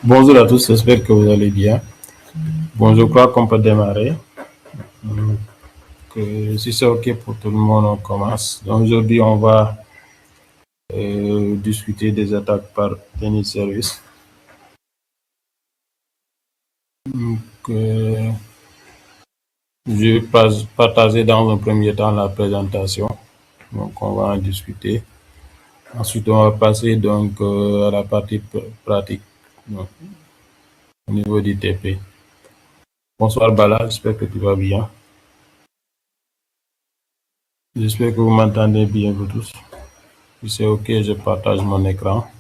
Bonjour à tous, j'espère que vous allez bien. Bon, je crois qu'on peut démarrer. Donc, si c'est OK pour tout le monde, on commence. Donc, aujourd'hui, on va discuter des attaques par tennis service. Donc, je vais partager dans un premier temps la présentation. Donc, on va en discuter. Ensuite, on va passer donc à la partie pratique donc, au niveau du TP. Bonsoir Bala, j'espère que tu vas bien. J'espère que vous m'entendez bien, vous tous. Si c'est OK, je partage mon écran.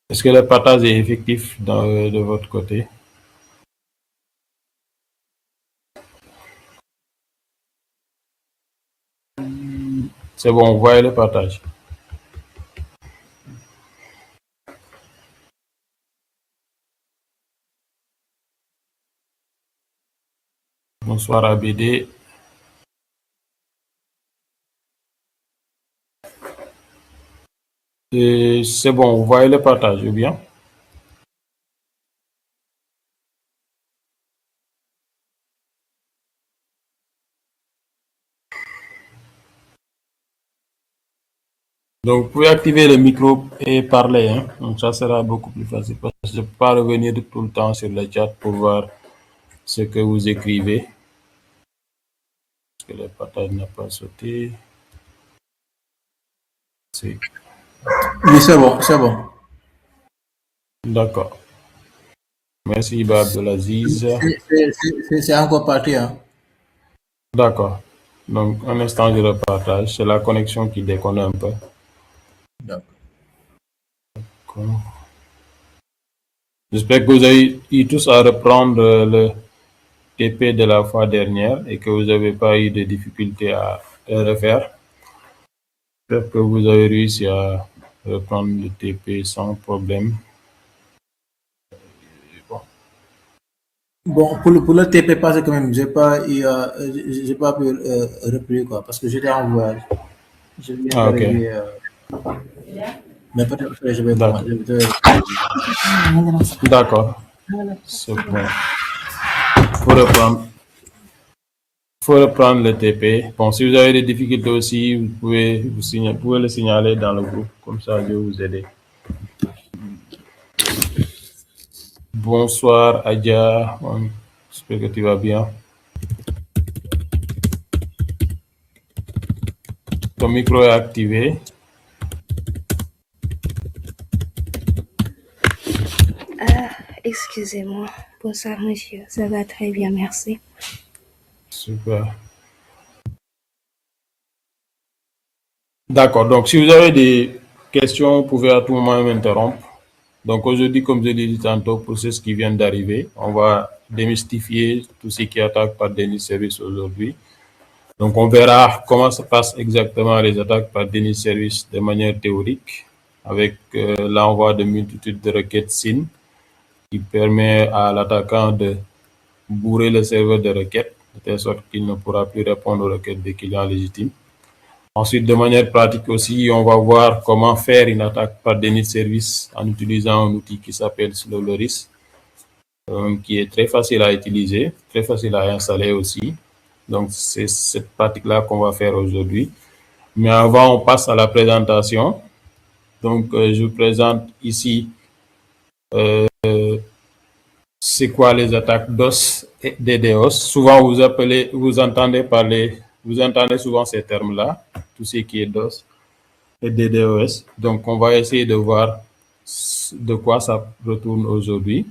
Est-ce que le partage est effectif de votre côté? C'est bon, vous voyez le partage. Bonsoir ABD. C'est bon, vous voyez le partage, ou bien? Donc, vous pouvez activer le micro et parler. Hein. Donc, ça sera beaucoup plus facile parce que je ne peux pas revenir tout le temps sur le chat pour voir ce que vous écrivez. Parce que le partage n'a pas sauté. Oui, c'est bon, c'est bon. D'accord. Merci, Iba Abdelaziz. C'est encore parti. Hein. D'accord. Donc, un instant, je le partage. C'est la connexion qui déconne un peu. D'accord. J'espère que vous avez eu tous à reprendre le TP de la fois dernière et que vous n'avez pas eu de difficultés à le refaire. J'espère que vous avez réussi à reprendre le TP sans problème. Bon, pour le TP passé quand même, j'ai pas pu reprendre quoi, parce que j'étais en voyage. Je viens Ah, ok. d'arriver, mais peut-être après je vais D'accord. commencer. D'accord. C'est bon. Faut reprendre le TP. Bon, si vous avez des difficultés aussi, vous pouvez le signaler dans le groupe. Comme ça, je vais vous aider. Bonsoir, Adja. J'espère que tu vas bien. Ton micro est activé. Excusez-moi. Bonsoir, monsieur. Ça va très bien, merci. Super. D'accord. Donc, si vous avez des questions, vous pouvez à tout moment m'interrompre. Donc, aujourd'hui, comme je l'ai dit tantôt, pour ceux qui viennent d'arriver, on va démystifier tout ce qui attaque par déni de service aujourd'hui. Donc, on verra comment se passent exactement les attaques par déni de service de manière théorique, avec l'envoi de multitudes de requêtes SYN qui permet à l'attaquant de bourrer le serveur de requêtes, de telle sorte qu'il ne pourra plus répondre aux requêtes des clients légitimes. Ensuite, de manière pratique aussi, on va voir comment faire une attaque par déni de service en utilisant un outil qui s'appelle Slowloris, qui est très facile à utiliser, très facile à installer aussi. Donc, c'est cette pratique-là qu'on va faire aujourd'hui. Mais avant, on passe à la présentation. Donc, je vous présente ici c'est quoi les attaques DOS et DDoS. Souvent, vous entendez souvent ces termes-là, tout ce qui est DOS et DDoS. Donc, on va essayer de voir de quoi ça retourne aujourd'hui.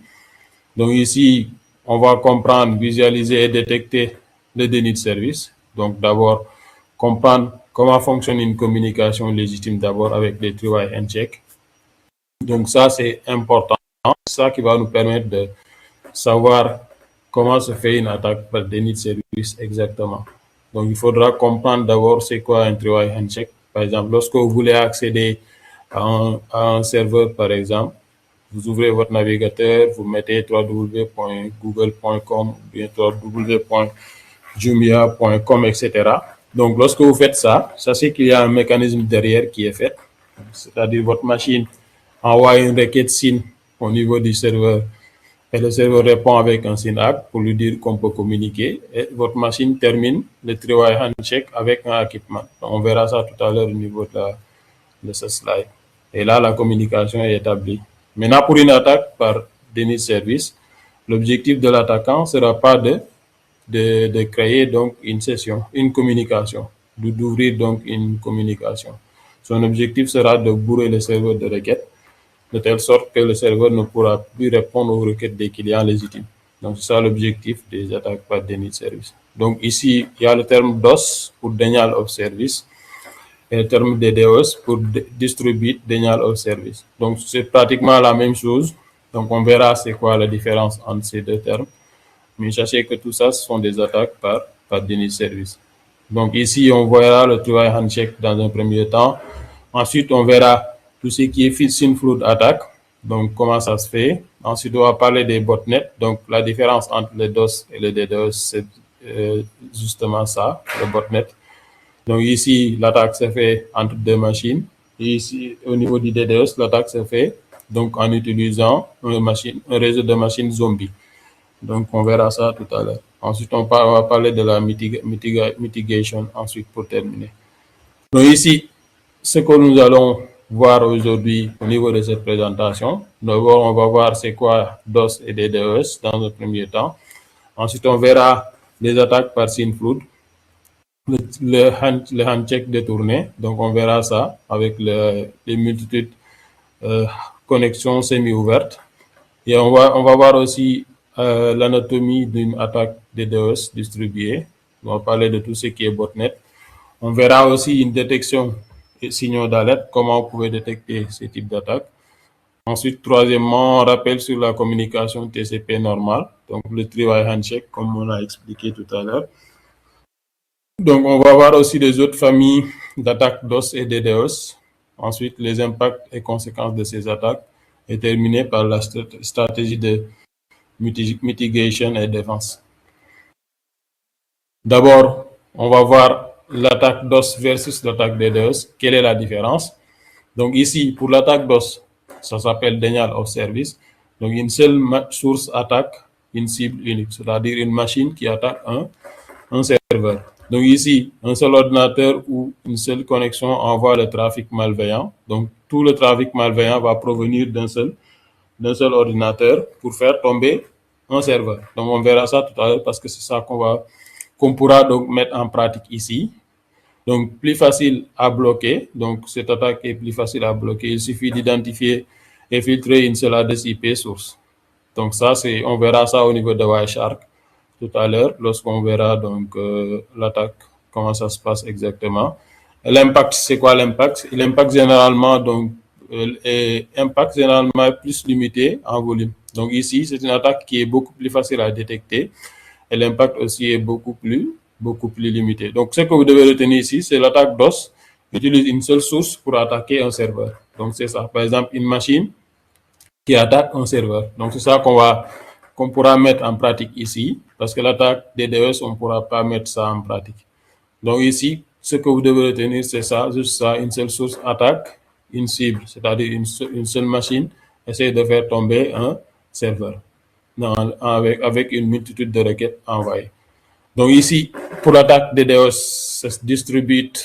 Donc, ici, on va comprendre, visualiser et détecter le déni de service. Donc, d'abord, comprendre comment fonctionne une communication légitime d'abord avec les three-way handshake. Donc, ça, c'est important. C'est ça qui va nous permettre de savoir comment se fait une attaque par déni de service exactement. Donc, il faudra comprendre d'abord c'est quoi un three-way handshake. Par exemple, lorsque vous voulez accéder à un serveur, par exemple, Vous ouvrez votre navigateur, vous mettez www.google.com ou bien www.jumia.com, etc. Donc, lorsque vous faites ça, sachez qu'il y a un mécanisme derrière qui est fait. C'est-à-dire votre machine envoie une requête SYN au niveau du serveur et le serveur répond avec un SYN-ACK pour lui dire qu'on peut communiquer et votre machine termine le three-way handshake avec un acquittement. On verra ça tout à l'heure au niveau de ce slide. Et là, la communication est établie. Maintenant, pour une attaque par déni de service, l'objectif de l'attaquant ne sera pas de créer donc une session, une communication, d'ouvrir donc une communication. Son objectif sera de bourrer le serveur de requêtes de telle sorte que le serveur ne pourra plus répondre aux requêtes des clients légitimes. Donc, c'est ça l'objectif des attaques par déni de service. Donc, ici, il y a le terme DOS pour Denial of Service et le terme DDoS pour Distributed Denial of Service. Donc, c'est pratiquement la même chose. Donc, on verra c'est quoi la différence entre ces deux termes. Mais sachez que tout ça, ce sont des attaques par déni de service. Donc, ici, on verra le three-way handshake dans un premier temps. Ensuite, on verra tout ce qui est SYN flood attack. Donc, comment ça se fait. Ensuite, on va parler des botnets. Donc, la différence entre le DOS et le DDoS, c'est justement ça, le botnet. Donc, ici, l'attaque se fait entre deux machines. Et ici, au niveau du DDoS, l'attaque se fait donc en utilisant un réseau de machines zombies. Donc, on verra ça tout à l'heure. Ensuite, on va parler de la mitigation ensuite pour terminer. Donc, ici, ce que nous allons voir aujourd'hui au niveau de cette présentation. D'abord, on va voir c'est quoi DOS et DDoS dans un premier temps. Ensuite, on verra les attaques par SYN flood, le handshake détourné. Donc, on verra ça avec les multitudes connexions semi-ouvertes. Et on va voir aussi l'anatomie d'une attaque DDoS distribuée. On va parler de tout ce qui est botnet. On verra aussi une détection et signaux d'alerte, comment vous pouvez détecter ces types d'attaques. Ensuite, troisièmement, on rappelle sur la communication TCP normale, donc le three-way handshake, comme on a expliqué tout à l'heure. Donc, on va voir aussi les autres familles d'attaques DOS et DDoS. Ensuite, les impacts et conséquences de ces attaques et terminer par la stratégie de mitigation et défense. D'abord, on va voir l'attaque DOS versus l'attaque DDoS. Quelle est la différence? Donc ici, pour l'attaque DOS, ça s'appelle Denial of Service. Donc une seule source attaque une cible unique, c'est-à-dire une machine qui attaque un serveur. Donc ici, un seul ordinateur ou une seule connexion envoie le trafic malveillant. Donc tout le trafic malveillant va provenir d'un seul ordinateur pour faire tomber un serveur. Donc on verra ça tout à l'heure parce que c'est ça qu'on pourra donc mettre en pratique ici. Donc, plus facile à bloquer. Donc, cette attaque est plus facile à bloquer. Il suffit d'identifier et filtrer une seule adresse IP source. Donc, ça, on verra ça au niveau de Wireshark tout à l'heure, lorsqu'on verra donc l'attaque, comment ça se passe exactement. L'impact, c'est quoi l'impact? L'impact généralement, donc, impact généralement plus limité en volume. Donc, ici, c'est une attaque qui est beaucoup plus facile à détecter. Et l'impact aussi est beaucoup plus limité. Donc, ce que vous devez retenir ici, c'est l'attaque DOS utilise une seule source pour attaquer un serveur. Donc, c'est ça. Par exemple, une machine qui attaque un serveur. Donc, c'est ça qu'on pourra mettre en pratique ici, parce que l'attaque DDoS, on ne pourra pas mettre ça en pratique. Donc, ici, ce que vous devez retenir, c'est ça, juste ça, une seule source attaque une cible, c'est-à-dire une seule machine essaie de faire tomber un serveur avec une multitude de requêtes envoyées. Donc ici, pour l'attaque DDoS, c'est Distributed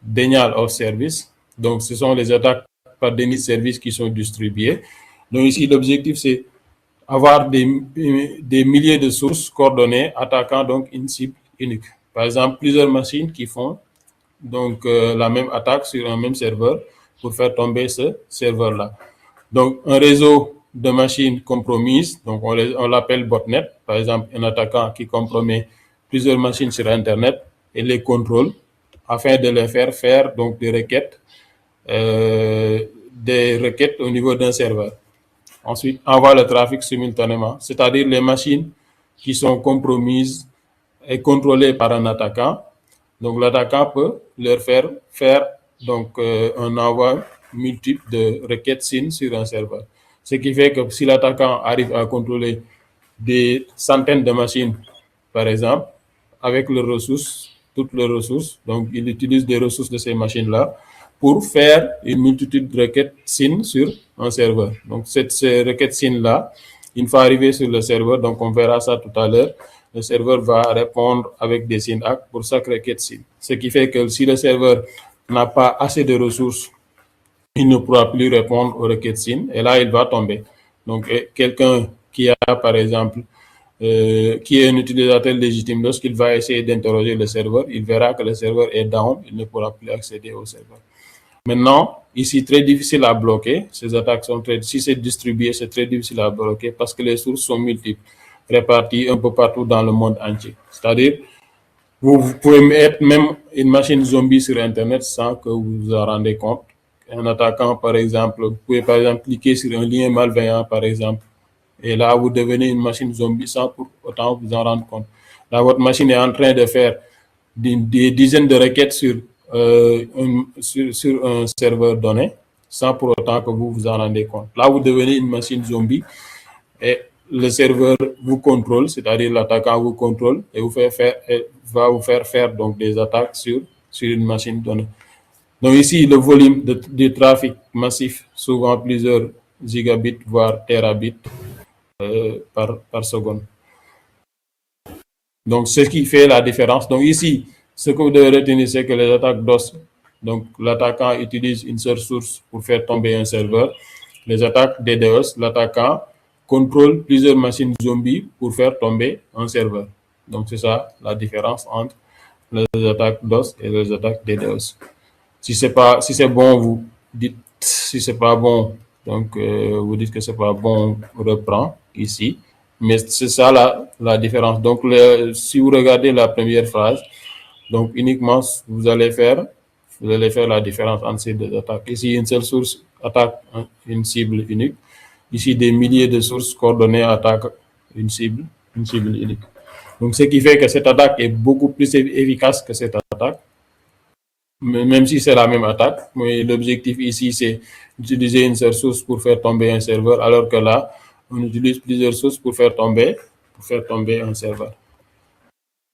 Denial of Service. Donc ce sont les attaques par déni de service qui sont distribuées. Donc ici, l'objectif, c'est avoir des milliers de sources coordonnées attaquant donc une cible unique. Par exemple, plusieurs machines qui font donc la même attaque sur un même serveur pour faire tomber ce serveur-là. Donc un réseau de machines compromises, donc on l'appelle botnet. Par exemple, un attaquant qui compromet plusieurs machines sur Internet et les contrôle afin de les faire donc des requêtes au niveau d'un serveur. Ensuite, envoie le trafic simultanément, c'est-à-dire les machines qui sont compromises et contrôlées par un attaquant. Donc, l'attaquant peut leur faire donc un envoi multiple de requêtes SYN sur un serveur. Ce qui fait que si l'attaquant arrive à contrôler des centaines de machines, par exemple, avec leurs ressources, toutes les ressources, donc il utilise des ressources de ces machines-là pour faire une multitude de requêtes SYN sur un serveur. Donc ces requêtes SYN-là, une fois arrivées sur le serveur, donc on verra ça tout à l'heure, le serveur va répondre avec des SYN-ACK pour chaque requête SYN. Ce qui fait que si le serveur n'a pas assez de ressources, il ne pourra plus répondre aux requêtes SYN et là, il va tomber. Donc, quelqu'un qui a, par exemple, qui est un utilisateur légitime, lorsqu'il va essayer d'interroger le serveur, il verra que le serveur est down, il ne pourra plus accéder au serveur. Maintenant, ici, très difficile à bloquer. Ces attaques sont si c'est distribué, c'est très difficile à bloquer parce que les sources sont multiples, réparties un peu partout dans le monde entier. C'est-à-dire, vous pouvez mettre même une machine zombie sur Internet sans que vous vous en rendez compte. Un attaquant, par exemple, vous pouvez par exemple cliquer sur un lien malveillant, par exemple, et là, vous devenez une machine zombie sans pour autant vous en rendre compte. Là, votre machine est en train de faire des dizaines de requêtes sur un serveur donné, sans pour autant que vous vous en rendez compte. Là, vous devenez une machine zombie et le serveur vous contrôle, c'est-à-dire l'attaquant vous contrôle et va vous faire faire donc des attaques sur une machine donnée. Donc ici, le volume de trafic massif, souvent plusieurs gigabits, voire terabits par seconde. Donc, ce qui fait la différence. Donc ici, ce que vous devez retenir, c'est que les attaques DOS, donc l'attaquant utilise une seule source pour faire tomber un serveur. Les attaques DDoS, l'attaquant contrôle plusieurs machines zombies pour faire tomber un serveur. Donc c'est ça la différence entre les attaques DOS et les attaques DDoS. Si c'est bon, vous dites. Si c'est pas bon, donc vous dites que c'est pas bon, on reprend ici. Mais c'est ça la différence. Donc si vous regardez la première phrase, donc uniquement vous allez faire la différence entre ces deux attaques. Ici, une seule source attaque une cible unique. Ici, des milliers de sources coordonnées attaquent une cible unique. Donc ce qui fait que cette attaque est beaucoup plus efficace que cette attaque. Même si c'est la même attaque, mais l'objectif ici, c'est d'utiliser une seule source pour faire tomber un serveur, alors que là, on utilise plusieurs sources pour faire tomber un serveur.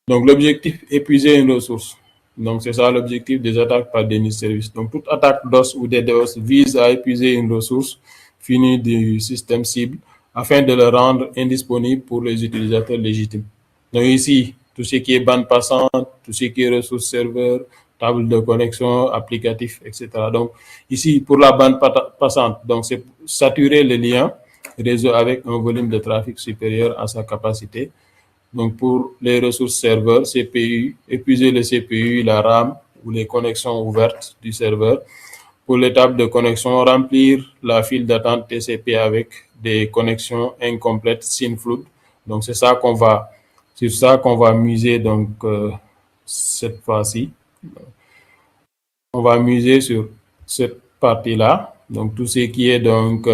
Donc, l'objectif, épuiser une ressource. Donc, c'est ça l'objectif des attaques par déni de service. Donc, toute attaque DOS ou DDoS vise à épuiser une ressource finie du système cible afin de le rendre indisponible pour les utilisateurs légitimes. Donc, ici, tout ce qui est bande passante, tout ce qui est ressources serveur, table de connexion, applicatif, etc. Donc, ici, pour la bande passante, donc c'est saturer le lien réseau avec un volume de trafic supérieur à sa capacité. Donc, pour les ressources serveurs, CPU, épuiser le CPU, la RAM ou les connexions ouvertes du serveur. Pour les tables de connexion, remplir la file d'attente TCP avec des connexions incomplètes SYN-FLOOD. Donc, c'est ça sur ça qu'on va miser donc cette fois-ci. On va miser sur cette partie-là, donc tout ce qui est donc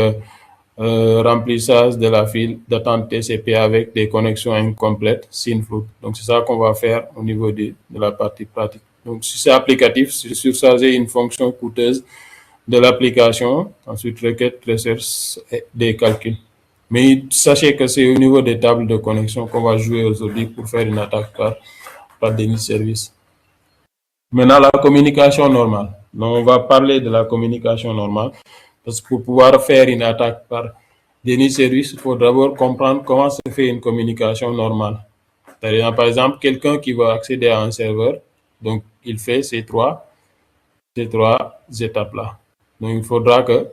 remplissage de la file d'attente TCP avec des connexions incomplètes, SYN-FLOOD. Donc c'est ça qu'on va faire au niveau de la partie pratique. Donc si c'est applicatif, c'est surcharger une fonction coûteuse de l'application, ensuite requête, recherche et des calculs. Mais sachez que c'est au niveau des tables de connexion qu'on va jouer aujourd'hui pour faire une attaque par déni de service. Maintenant, la communication normale. Donc, on va parler de la communication normale. Parce que pour pouvoir faire une attaque par déni de service, il faut d'abord comprendre comment se fait une communication normale. C'est-à-dire, par exemple, quelqu'un qui va accéder à un serveur, donc il fait ces trois étapes-là. Donc, il faudra que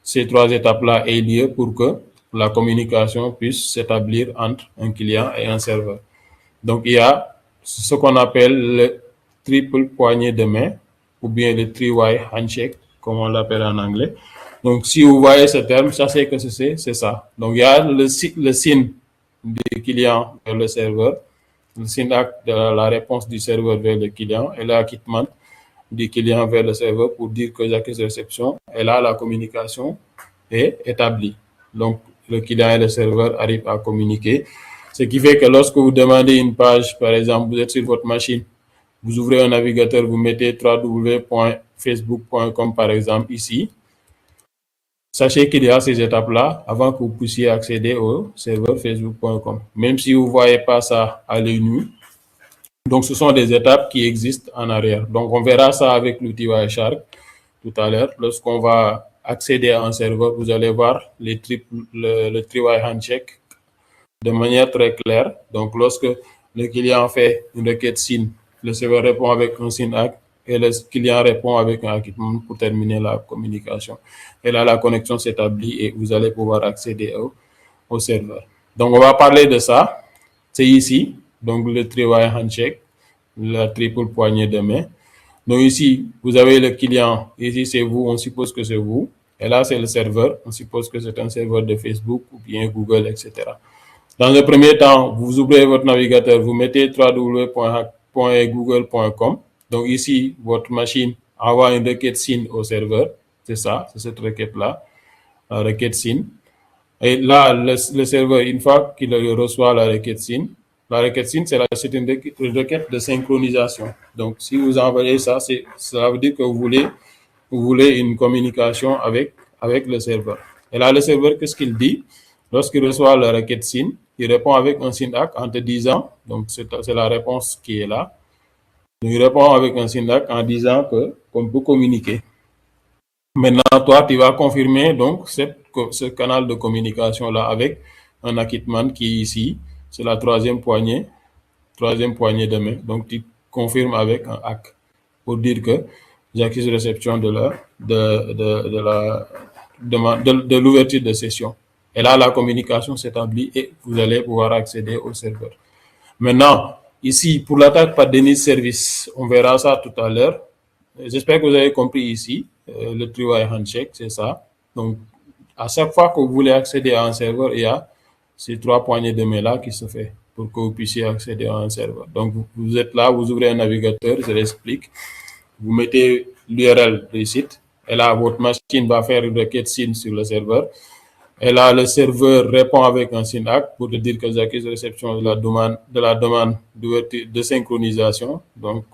ces trois étapes-là aient lieu pour que la communication puisse s'établir entre un client et un serveur. Donc, il y a ce qu'on appelle le triple poignée de main ou bien le three-way handshake, comme on l'appelle en anglais. Donc, si vous voyez ce terme, sachez que c'est ça. Donc, il y a le SYN du client vers le serveur, le SYN-ACK de la réponse du serveur vers le client et l'acquittement du client vers le serveur pour dire que j'accuse réception. Et là, la communication est établie. Donc, le client et le serveur arrivent à communiquer. Ce qui fait que lorsque vous demandez une page, par exemple, vous êtes sur votre machine, vous ouvrez un navigateur, vous mettez www.facebook.com par exemple ici. sachez qu'il y a ces étapes-là avant que vous puissiez accéder au serveur facebook.com. Même si vous ne voyez pas ça à l'œil nu, donc ce sont des étapes qui existent en arrière. Donc on verra ça avec l'outil Wireshark tout à l'heure. Lorsqu'on va accéder à un serveur, vous allez voir le three-way handshake de manière très claire. Donc lorsque le client fait une requête SYN, le serveur répond avec un SYN ACK et le client répond avec un acquittement pour terminer la communication. Et là, la connexion s'établit et vous allez pouvoir accéder au serveur. Donc, on va parler de ça. C'est ici, donc le three-way handshake, la triple poignée de main. Donc ici, vous avez le client. Ici, c'est vous, on suppose que c'est vous. Et là, c'est le serveur. On suppose que c'est un serveur de Facebook ou bien Google, etc. Dans le premier temps, vous ouvrez votre navigateur, vous mettez www.google.com. Donc ici, votre machine envoie une requête SYN au serveur. C'est ça, c'est cette requête-là, la requête SYN. Et là, le serveur, une fois qu'il reçoit la requête SYN, c'est une requête de synchronisation. Donc, si vous envoyez ça, ça veut dire que vous voulez une communication avec le serveur. Et là, le serveur, qu'est-ce qu'il dit? Lorsqu'il reçoit la requête SYN, il répond avec un SYN ACK en te disant, donc c'est la réponse qui est là. Donc, il répond avec un SYN ACK en disant qu'on peut communiquer. Maintenant, toi, tu vas confirmer donc ce canal de communication-là avec un acquittement qui est ici. C'est la troisième poignée de main. Donc, tu confirmes avec un ACK pour dire que j'accuse réception de l'ouverture de session. Et là, la communication s'établit et vous allez pouvoir accéder au serveur. Maintenant, ici, pour l'attaque par déni de service, on verra ça tout à l'heure. J'espère que vous avez compris ici, le three-way handshake, c'est ça. Donc, à chaque fois que vous voulez accéder à un serveur, il y a ces trois poignées de main-là qui se fait pour que vous puissiez accéder à un serveur. Donc, vous êtes là, vous ouvrez un navigateur, je l'explique. Vous mettez l'URL du site. Et là, votre machine va faire une requête SYN sur le serveur. Et là, le serveur répond avec un SYN ACK pour te dire que j'accuse réception de la demande de synchronisation, donc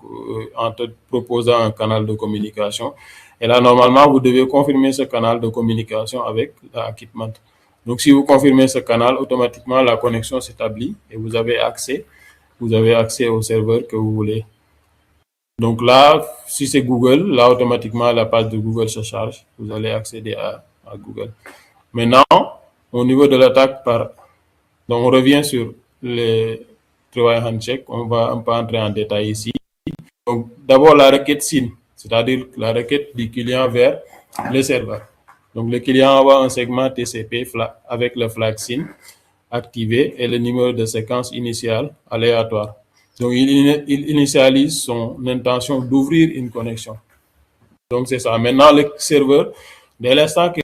en te proposant un canal de communication. Et là, normalement, vous devez confirmer ce canal de communication avec l'acquittement. Donc, si vous confirmez ce canal, automatiquement, la connexion s'établit et vous avez accès au serveur que vous voulez. Donc là, si c'est Google, là, automatiquement, la page de Google se charge. Vous allez accéder à Google. Maintenant, au niveau de l'attaque donc on revient sur les three-way handshake. On peut entrer en détail ici. Donc, d'abord, la requête SYN, c'est-à-dire la requête du client vers le serveur. Donc, le client envoie un segment TCP avec le flag SYN activé et le numéro de séquence initiale aléatoire. Donc, il initialise son intention d'ouvrir une connexion. Donc, c'est ça. Maintenant, le serveur, dès l'instant qu'il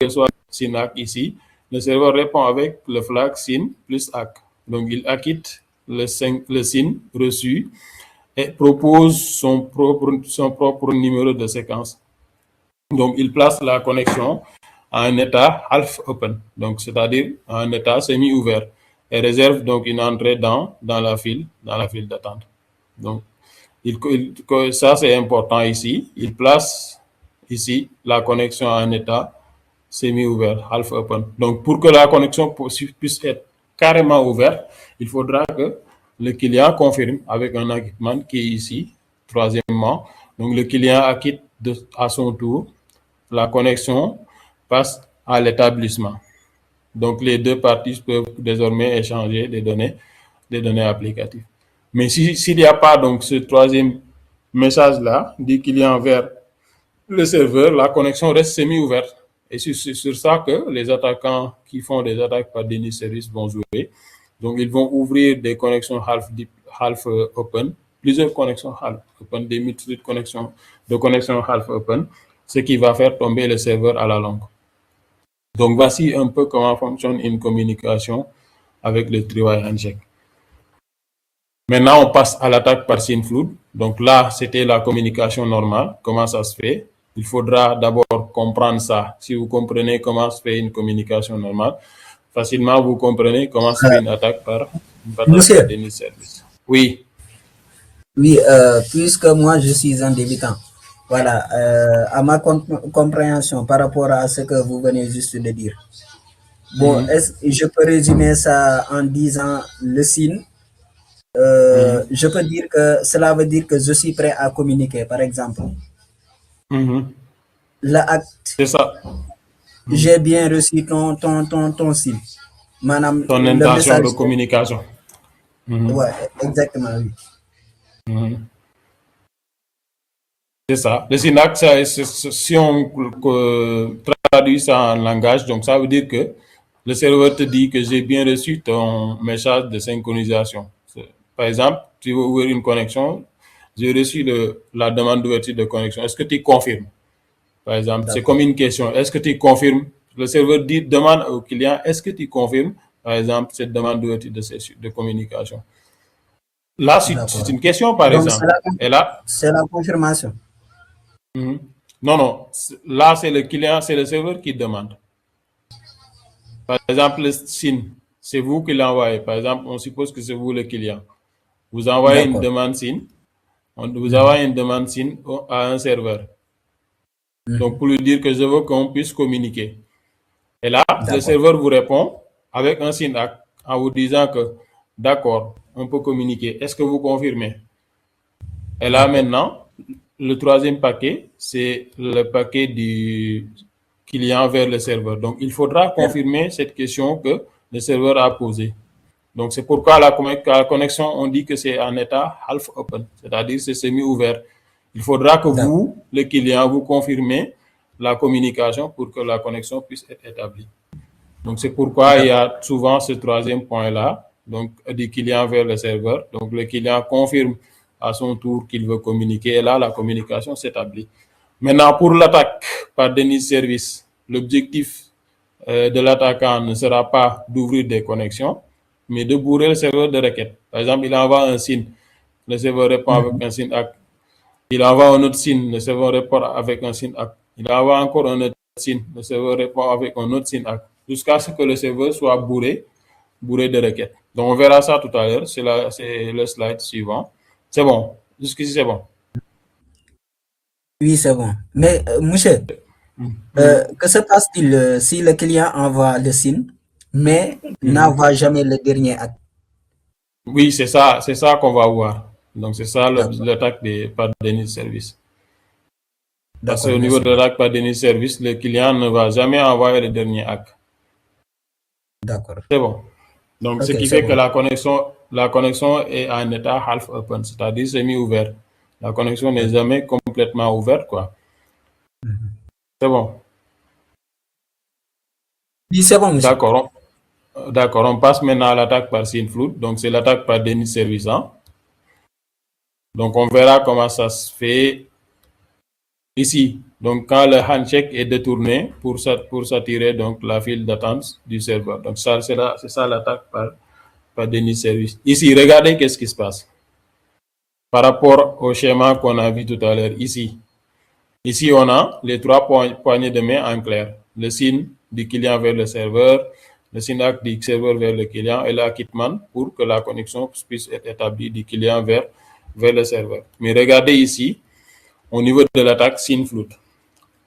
reçoit SYN ACK ici, le serveur répond avec le flag SYN plus ACK. Donc, il acquitte le SYN reçu et propose son propre numéro de séquence. Donc, il place la connexion à un état half open, donc c'est-à-dire à un état semi-ouvert, et réserve donc une entrée dans la file d'attente. Donc, ça c'est important ici. Il place ici la connexion à un état semi-ouvert, half open. Donc, pour que la connexion puisse être carrément ouverte, il faudra que le client confirme avec un acquittement qui est ici, troisièmement. Donc, le client acquitte à son tour, la connexion passe à l'établissement. Donc, les deux parties peuvent désormais échanger des données applicatives. Mais s'il n'y a pas donc ce troisième message-là du client vers le serveur, la connexion reste semi-ouverte. Et c'est sur ça que les attaquants qui font des attaques par déni de service vont jouer. Donc, ils vont ouvrir des connexions half open, plusieurs connexions half open, des multitudes de connexions half open, ce qui va faire tomber le serveur à la longue. Donc, voici un peu comment fonctionne une communication avec le three-way handshake. Maintenant, on passe à l'attaque par SYN flood. Donc là, c'était la communication normale. Comment ça se fait? Il faudra d'abord comprendre ça. Si vous comprenez comment se fait une communication normale, facilement vous comprenez comment se fait une attaque par déni de service. Oui. Oui, puisque moi je suis un débutant, voilà, à ma compréhension par rapport à ce que vous venez juste de dire. Bon, je peux résumer ça en disant le signe. Je peux dire que cela veut dire que je suis prêt à communiquer, par exemple. L'acte, C'est ça. j'ai bien reçu ton signe. Madame, Ton le intention message. de communication. Ouais, exactement, oui. C'est ça. Le syntaxe, si on traduit ça en langage, donc ça veut dire que le serveur te dit que j'ai bien reçu ton message de synchronisation. Par exemple, tu veux ouvrir une connexion, j'ai reçu la demande d'ouverture de connexion. Est-ce que tu confirmes? Par exemple, c'est comme une question. Est-ce que tu confirmes? Le serveur demande au client, est-ce que tu confirmes, par exemple, cette demande d'ouverture de communication? Là, c'est une question, par Donc, exemple. Et là, c'est la confirmation. Non, non. Là, c'est le client, c'est le serveur qui demande. Par exemple, le SIN, c'est vous qui l'envoyez. Par exemple, on suppose que c'est vous le client. Vous envoyez une demande SIN. Vous envoyez une demande SIN à un serveur. Donc, pour lui dire que je veux qu'on puisse communiquer. Et là, le serveur vous répond avec un SIN en vous disant que d'accord, on peut communiquer. Est-ce que vous confirmez? Et là, maintenant, le troisième paquet, c'est le paquet du client vers le serveur. Donc, il faudra confirmer cette question que le serveur a posée. Donc, c'est pourquoi la connexion, on dit que c'est en état half open, c'est-à-dire c'est semi-ouvert. Il faudra que vous, le client, vous confirmez la communication pour que la connexion puisse être établie. Donc, c'est pourquoi il y a souvent ce troisième point-là, donc du client vers le serveur. Donc, le client confirme à son tour qu'il veut communiquer et là, la communication s'établit. Maintenant, pour l'attaque par déni de service, l'objectif de l'attaquant ne sera pas d'ouvrir des connexions, mais de bourrer le serveur de requête. Par exemple, il envoie un signe, le serveur répond avec un signe ACK. Il envoie un autre signe, le serveur répond avec un signe ACK. Il envoie encore un autre signe, le serveur répond avec un autre signe ACK, jusqu'à ce que le serveur soit bourré de requêtes. Donc, on verra ça tout à l'heure. C'est le slide suivant. C'est bon. Jusqu'ici, c'est bon. Oui, c'est bon. Mais, monsieur, que se passe-t-il si le client envoie le signe, mais n'envoie jamais le dernier acte? Oui, c'est ça qu'on va voir. Donc, c'est ça l'attaque par déni de service. Parce qu'au niveau de l'attaque par déni de service, le client ne va jamais envoyer le dernier acte. D'accord. C'est bon. Donc, ce qui fait que la connexion est en état half open, c'est-à-dire semi-ouvert. La connexion n'est jamais complètement ouverte, quoi. C'est bon. Oui, c'est bon, monsieur. D'accord, on passe maintenant à l'attaque par SYN flood. Donc, c'est l'attaque par déni de service. Donc, on verra comment ça se fait ici. Donc, quand le handshake est détourné pour s'attirer donc la file d'attente du serveur. Donc, ça, c'est ça l'attaque par déni de service. Ici, regardez qu'est-ce qui se passe. Par rapport au schéma qu'on a vu tout à l'heure ici. Ici, on a les trois poignées de main en clair. Le signe du client vers le serveur, le signe du serveur vers le client et l'acquittement pour que la connexion puisse être établie du client vers le serveur. Mais regardez ici, au niveau de l'attaque SYN flood,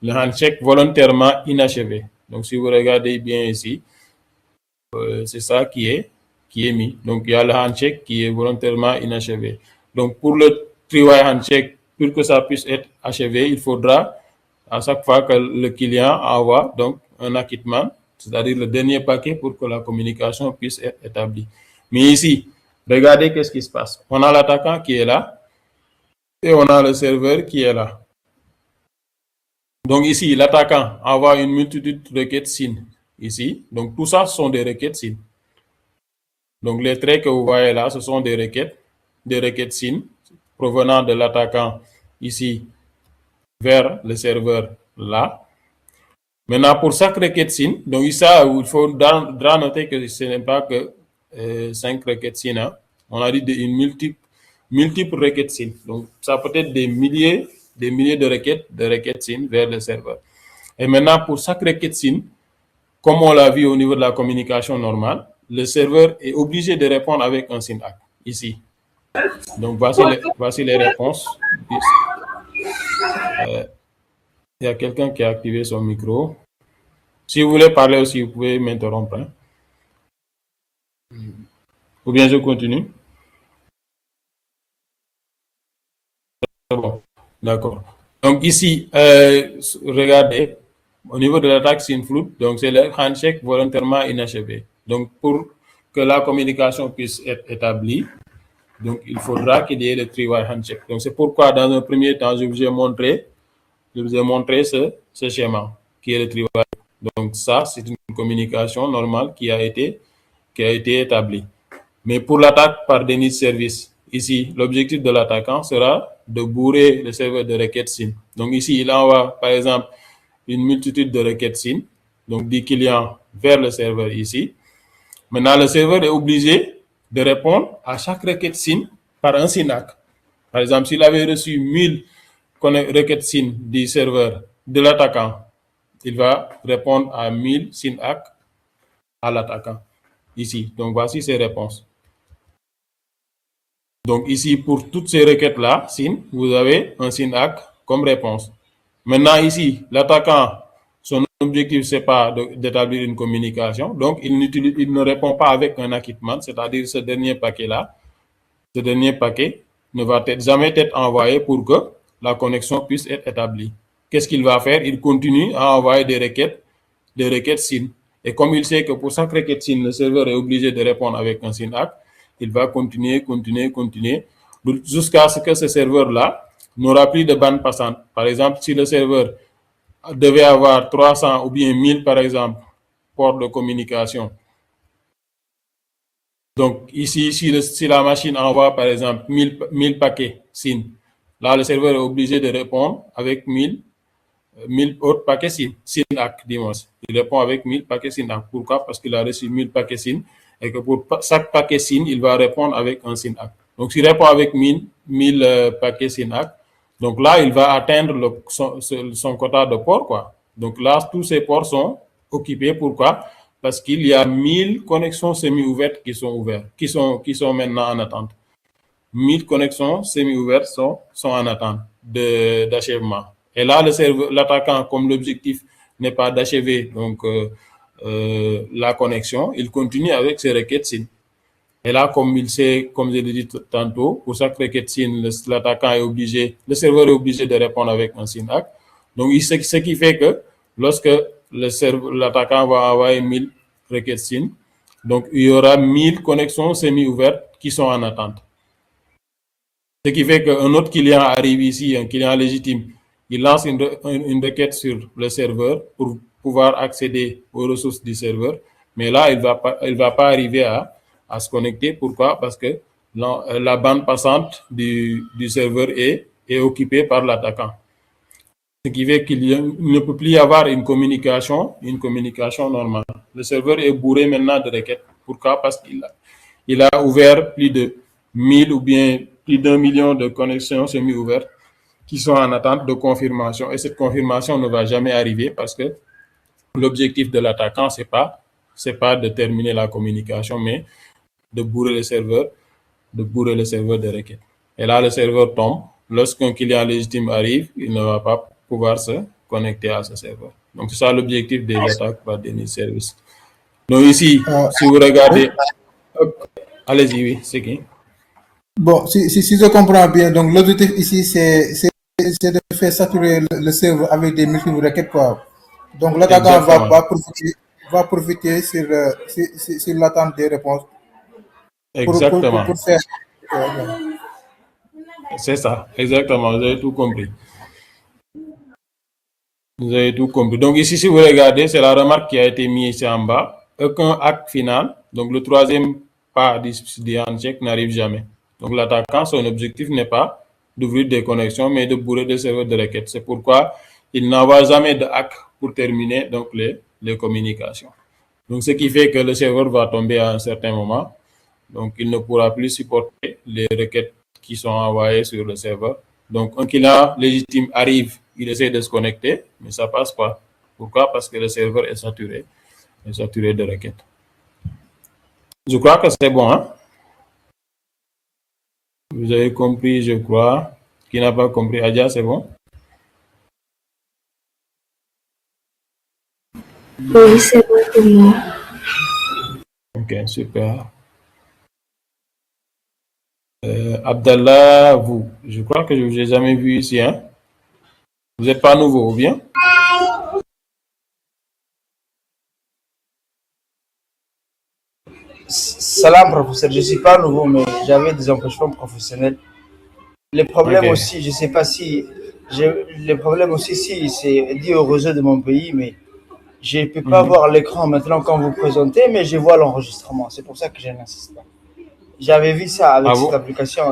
le handshake volontairement inachevé. Donc, si vous regardez bien ici, c'est ça qui est mis. Donc, il y a le handshake qui est volontairement inachevé. Donc, pour le three-way handshake, pour que ça puisse être achevé, il faudra à chaque fois que le client envoie donc un acquittement, c'est-à-dire le dernier paquet pour que la communication puisse être établie. Mais ici, regardez qu'est-ce qui se passe. On a l'attaquant qui est là et on a le serveur qui est là. Donc ici, l'attaquant envoie une multitude de requêtes SYN ici. Donc tout ça, ce sont des requêtes SYN. Donc les traits que vous voyez là, ce sont des requêtes SYN provenant de l'attaquant ici vers le serveur là. Maintenant, pour chaque requête SYN, donc ici, il faut noter que ce n'est pas que 5 requêtes SYN. On a dit une multiple requêtes SYN. Donc, ça peut être des milliers de requêtes SYN vers le serveur. Et maintenant, pour chaque requête SYN, comme on l'a vu au niveau de la communication normale, le serveur est obligé de répondre avec un SYN ACK, ici. Donc, voici les réponses. Il y a quelqu'un qui a activé son micro. Si vous voulez parler aussi, vous pouvez m'interrompre. Hein. Ou bien je continue. Bon, d'accord. Donc ici, regardez, au niveau de l'attaque SYNFLOOD, donc c'est le handshake volontairement inachevé. Donc pour que la communication puisse être établie, donc il faudra qu'il y ait le three-way handshake. Donc c'est pourquoi dans un premier temps, je vous ai montré ce schéma qui est le three-way. Donc ça, c'est une communication normale qui a été établie. Mais pour l'attaque par déni de service, ici, l'objectif de l'attaquant sera de bourrer le serveur de requêtes SYN. Donc ici, il envoie, par exemple, une multitude de requêtes SYN, donc 10 clients vers le serveur ici. Maintenant, le serveur est obligé de répondre à chaque requête SYN par un SYN-ACK. Par exemple, s'il avait reçu 1000 requêtes SYN du serveur de l'attaquant, il va répondre à 1000 SYN-ACK à l'attaquant. Ici, donc voici ses réponses. Donc ici, pour toutes ces requêtes-là, SYN, vous avez un SYN-ACK comme réponse. Maintenant ici, l'attaquant, son objectif, c'est pas d'établir une communication. Donc, il ne répond pas avec un acquittement, c'est-à-dire ce dernier paquet-là. Ce dernier paquet ne va jamais être envoyé pour que la connexion puisse être établie. Qu'est-ce qu'il va faire? Il continue à envoyer des requêtes SYN. Et comme il sait que pour chaque requête SYN, le serveur est obligé de répondre avec un SYN-ACK, il va continuer, jusqu'à ce que ce serveur-là n'aura plus de bande passante. Par exemple, si le serveur devait avoir 300 ou bien 1000, par exemple, ports de communication. Donc, ici, si la machine envoie, par exemple, 1000 paquets SYN, là, le serveur est obligé de répondre avec 1000 autres paquets SYN-ACK, dis-moi. Il répond avec 1000 paquets SYN-ACK. Pourquoi? Parce qu'il a reçu 1000 paquets SYN et que pour chaque paquet SYN, il va répondre avec un SYN-ACK. Donc, s'il répond avec 1000 paquets SYN-ACK, donc là, il va atteindre son quota de ports, quoi. Donc là, tous ces ports sont occupés. Pourquoi? Parce qu'il y a 1000 connexions semi-ouvertes qui sont maintenant en attente. 1000 connexions semi-ouvertes sont en attente d'achèvement. Et là, l'attaquant, comme l'objectif n'est pas d'achever donc la connexion, il continue avec ses requêtes SYN. Et là, comme il sait, comme je l'ai dit tantôt, pour chaque requête SYN, le serveur est obligé de répondre avec un SYN-ACK. Donc, ce qui fait que lorsque l'attaquant va envoyer 1000 requêtes SYN, donc il y aura 1000 connexions semi-ouvertes qui sont en attente. Ce qui fait qu'un autre client arrive ici, un client légitime, il lance une requête sur le serveur pour pouvoir accéder aux ressources du serveur. Mais là, il va pas arriver à se connecter. Pourquoi? Parce que la bande passante du serveur est occupée par l'attaquant. Ce qui fait qu'il ne peut plus y avoir une communication normale. Le serveur est bourré maintenant de requêtes. Pourquoi? Parce qu'il a ouvert plus de 1000 ou bien plus d'1 million de connexions semi-ouvertes qui sont en attente de confirmation. Et cette confirmation ne va jamais arriver parce que l'objectif de l'attaquant, c'est pas de terminer la communication, mais de bourrer le serveur de requêtes. Et là, le serveur tombe. Lorsqu'un client légitime arrive, il ne va pas pouvoir se connecter à ce serveur. Donc, c'est ça l'objectif des attaques par déni de service. Donc, ici, si vous regardez... Allez-y, oui, c'est qui? Bon, si je comprends bien, donc l'objectif ici, c'est de faire saturer le serveur avec des multiples requêtes, quoi. Donc, l'attaquant va profiter sur l'attente des réponses. Exactement. Pour faire... C'est ça, exactement, vous avez tout compris. Vous avez tout compris. Donc ici, si vous regardez, c'est la remarque qui a été mise ici en bas. Aucun acte final, donc le troisième pas du handshake n'arrive jamais. Donc l'attaquant, son objectif n'est pas d'ouvrir des connexions, mais de bourrer des serveurs de requêtes. C'est pourquoi il n'envoie jamais de hack pour terminer donc les communications. Donc ce qui fait que le serveur va tomber à un certain moment. Donc il ne pourra plus supporter les requêtes qui sont envoyées sur le serveur. Donc un client légitime arrive, il essaie de se connecter, mais ça passe pas. Pourquoi? Parce que le serveur est saturé de requêtes. Je crois que c'est bon, hein? Vous avez compris, je crois. Qui n'a pas compris, Adja, c'est bon? Oui, c'est bon pour moi. Ok, super. Abdallah, vous, je crois que je ne vous ai jamais vu ici, hein? Vous n'êtes pas nouveau, ou bien? Salam, professeur. Je ne suis pas nouveau, mais j'avais des empêchements professionnels. Les problèmes Ok. aussi, je ne sais pas si. Les problèmes aussi, si c'est dû au réseau de mon pays, mais je ne peux pas Mhm. voir l'écran maintenant quand vous présentez, mais je vois l'enregistrement. C'est pour ça que je n'insiste pas. J'avais vu ça Ah avec cette bon? application,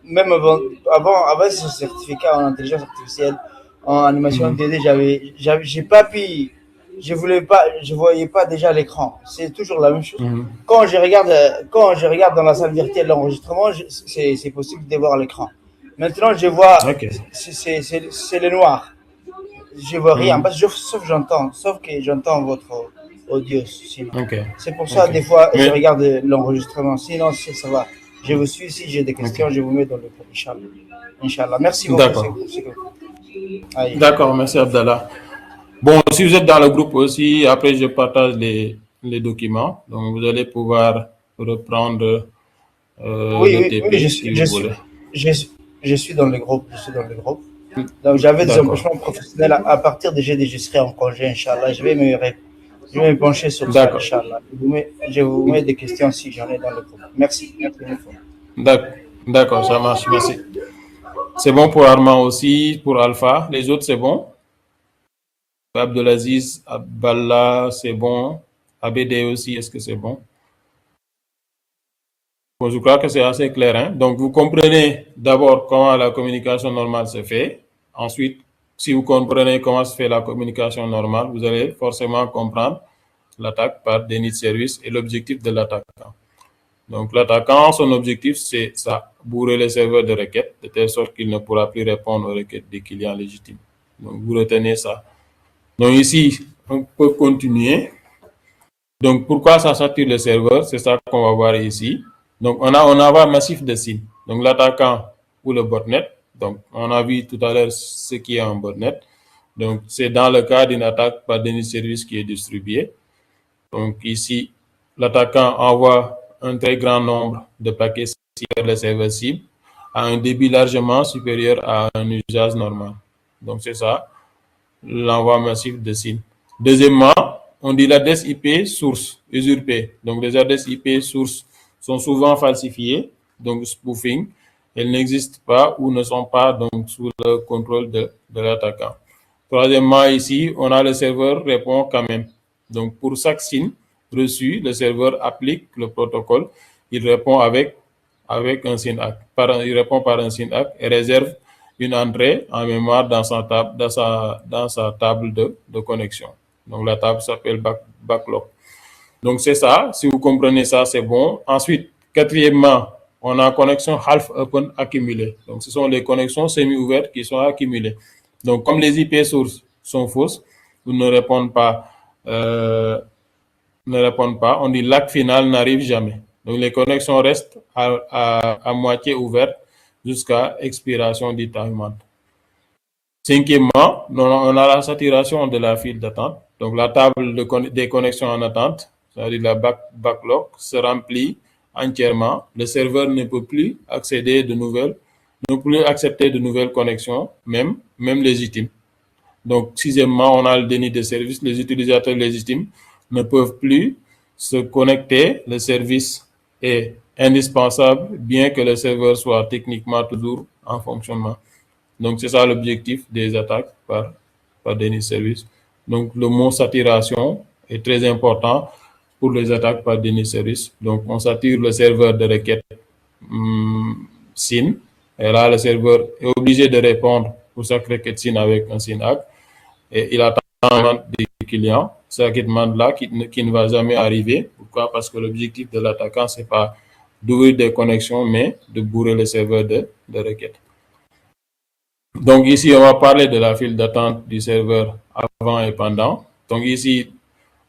même avant ce certificat en intelligence artificielle, en animation Mhm. 2D, j'ai pas pu, je voyais pas déjà l'écran. C'est toujours la même chose. Mhm. Quand je regarde dans la salle virtuelle l'enregistrement, c'est possible de voir l'écran. Maintenant, je vois, Ok. c'est le noir. Je vois rien, Mhm. parce que sauf que j'entends votre audio, sinon. Ok. C'est pour ça, Ok. des fois, je Mais, regarde l'enregistrement. Sinon, ça va. Je vous suis. Si j'ai des ok. questions, je vous mets dans le groupe, Inch'Allah. Inch'Allah. Merci beaucoup. D'accord. Aïe. D'accord, merci Abdallah. Bon, si vous êtes dans le groupe aussi, après je partage les documents. Donc vous allez pouvoir reprendre Oui, le oui, oui, TP si vous voulez. je suis, je suis dans le groupe. Je suis dans le groupe. Donc, j'avais des D'accord. empêchements professionnels à partir de jeudi. Je serai en congé, Inch'Allah. Je vais me pencher sur ça, D'accord. Inch'Allah. Je vous mets des questions si j'en ai dans le groupe. Merci. Merci beaucoup. D'accord, ça marche, merci. C'est bon pour Armand aussi, pour Alpha. Les autres, c'est bon. Abdelaziz, Abdallah, c'est bon. ABD aussi, est-ce que c'est bon? Bon, je crois que c'est assez clair, hein. Donc, vous comprenez d'abord comment la communication normale se fait. Ensuite, si vous comprenez comment se fait la communication normale, vous allez forcément comprendre l'attaque par déni de service et l'objectif de l'attaquant. Donc, l'attaquant, son objectif, c'est ça, bourrer le serveur de requêtes de telle sorte qu'il ne pourra plus répondre aux requêtes des clients légitimes. Donc, vous retenez ça. Donc, ici, on peut continuer. Donc, pourquoi ça sature le serveur? C'est ça qu'on va voir ici. Donc, on a un envoi massif de signes. Donc, l'attaquant ou le botnet. Donc, on a vu tout à l'heure ce qui est un botnet. Donc, c'est dans le cas d'une attaque par déni de service qui est distribuée. Donc, ici, l'attaquant envoie un très grand nombre de paquets vers le serveur cible à un débit largement supérieur à un usage normal. Donc, c'est ça, l'envoi massif de signes. Deuxièmement, on dit l'adresse IP source usurpée. Donc, les adresses IP sources sont souvent falsifiées, donc spoofing. Elles n'existent pas ou ne sont pas donc sous le contrôle de l'attaquant. Troisièmement, ici, on a le serveur répond quand même. Donc, pour chaque signe reçu, le serveur applique le protocole. Il répond avec un SYNAC. Il répond par un SYNAC et réserve une entrée en mémoire dans sa table de connexion. Donc, la table s'appelle backlog. Donc, c'est ça. Si vous comprenez ça, c'est bon. Ensuite, quatrièmement, on a connexion half open accumulée. Donc, ce sont les connexions semi-ouvertes qui sont accumulées. Donc, comme les IP sources sont fausses ou ne répondent pas, on dit l'acte final n'arrive jamais. Donc, les connexions restent à moitié ouvertes jusqu'à expiration du timeout. Cinquièmement, on a la saturation de la file d'attente. Donc, la table des connexions en attente, c'est-à-dire la backlog, se remplit entièrement. Le serveur ne peut plus accéder ne peut plus accepter de nouvelles connexions, même légitimes. Donc, sixièmement, on a le déni de service. Les utilisateurs légitimes ne peuvent plus se connecter. Le service est indispensable, bien que le serveur soit techniquement toujours en fonctionnement. Donc, c'est ça l'objectif des attaques par déni de service. Donc, le mot saturation est très important pour les attaques par déni de service. Donc, on sature le serveur de requête SYN. Et là, le serveur est obligé de répondre pour chaque requête SYN avec un SYNAC. Et il attend la demande des clients. C'est cette demande-là qui ne va jamais arriver. Pourquoi? Parce que l'objectif de l'attaquant, ce n'est pas d'ouvrir des connexions, mais de bourrer le serveur de requête. Donc ici, on va parler de la file d'attente du serveur avant et pendant. Donc ici,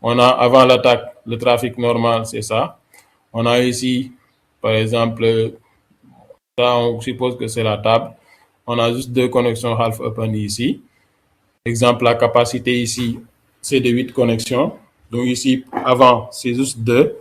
on a avant l'attaque, le trafic normal, c'est ça. On a ici, par exemple, ça, on suppose que c'est la table. On a juste deux connexions half open ici. Exemple, la capacité ici, c'est de 8 connexions. Donc ici, avant, c'est juste 2.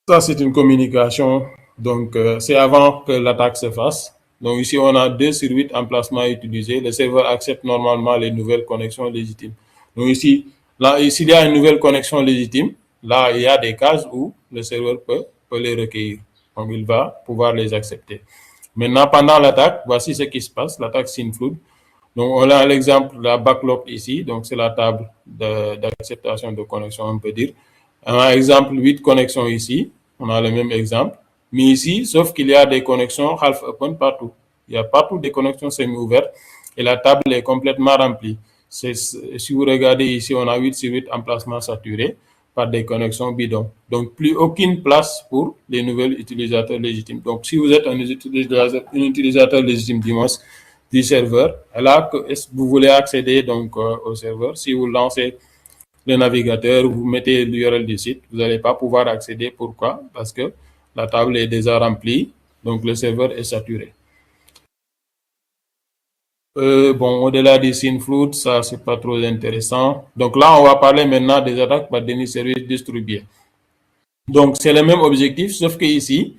Ça, c'est une communication. Donc, c'est avant que l'attaque se fasse. Donc ici, on a 2 sur 8 emplacements utilisés. Le serveur accepte normalement les nouvelles connexions légitimes. Donc ici, là, s'il y a une nouvelle connexion légitime, là, il y a des cases où le serveur peut les recueillir. Donc, il va pouvoir les accepter. Maintenant, pendant l'attaque, voici ce qui se passe. L'attaque SYN-FLOOD. Donc, on a l'exemple de la backlog ici. Donc, c'est la table d'acceptation de connexion, on peut dire. On a exemple 8 connexions ici. On a le même exemple. Mais ici, sauf qu'il y a des connexions half open partout. Il y a partout des connexions semi-ouvertes et la table est complètement remplie. Si vous regardez ici, on a 8 sur 8 emplacements saturés par des connexions bidons. Donc, plus aucune place pour les nouvelles utilisateurs légitimes. Donc, si vous êtes un utilisateur légitime du serveur, là, vous voulez accéder donc au serveur, si vous lancez le navigateur, vous mettez l'URL du site, vous n'allez pas pouvoir accéder. Pourquoi? Parce que la table est déjà remplie, donc le serveur est saturé. Bon, au-delà du SYN-FLOOD, ça, c'est pas trop intéressant. Donc là, on va parler maintenant des attaques par déni de service distribué. Donc, c'est le même objectif, sauf que ici,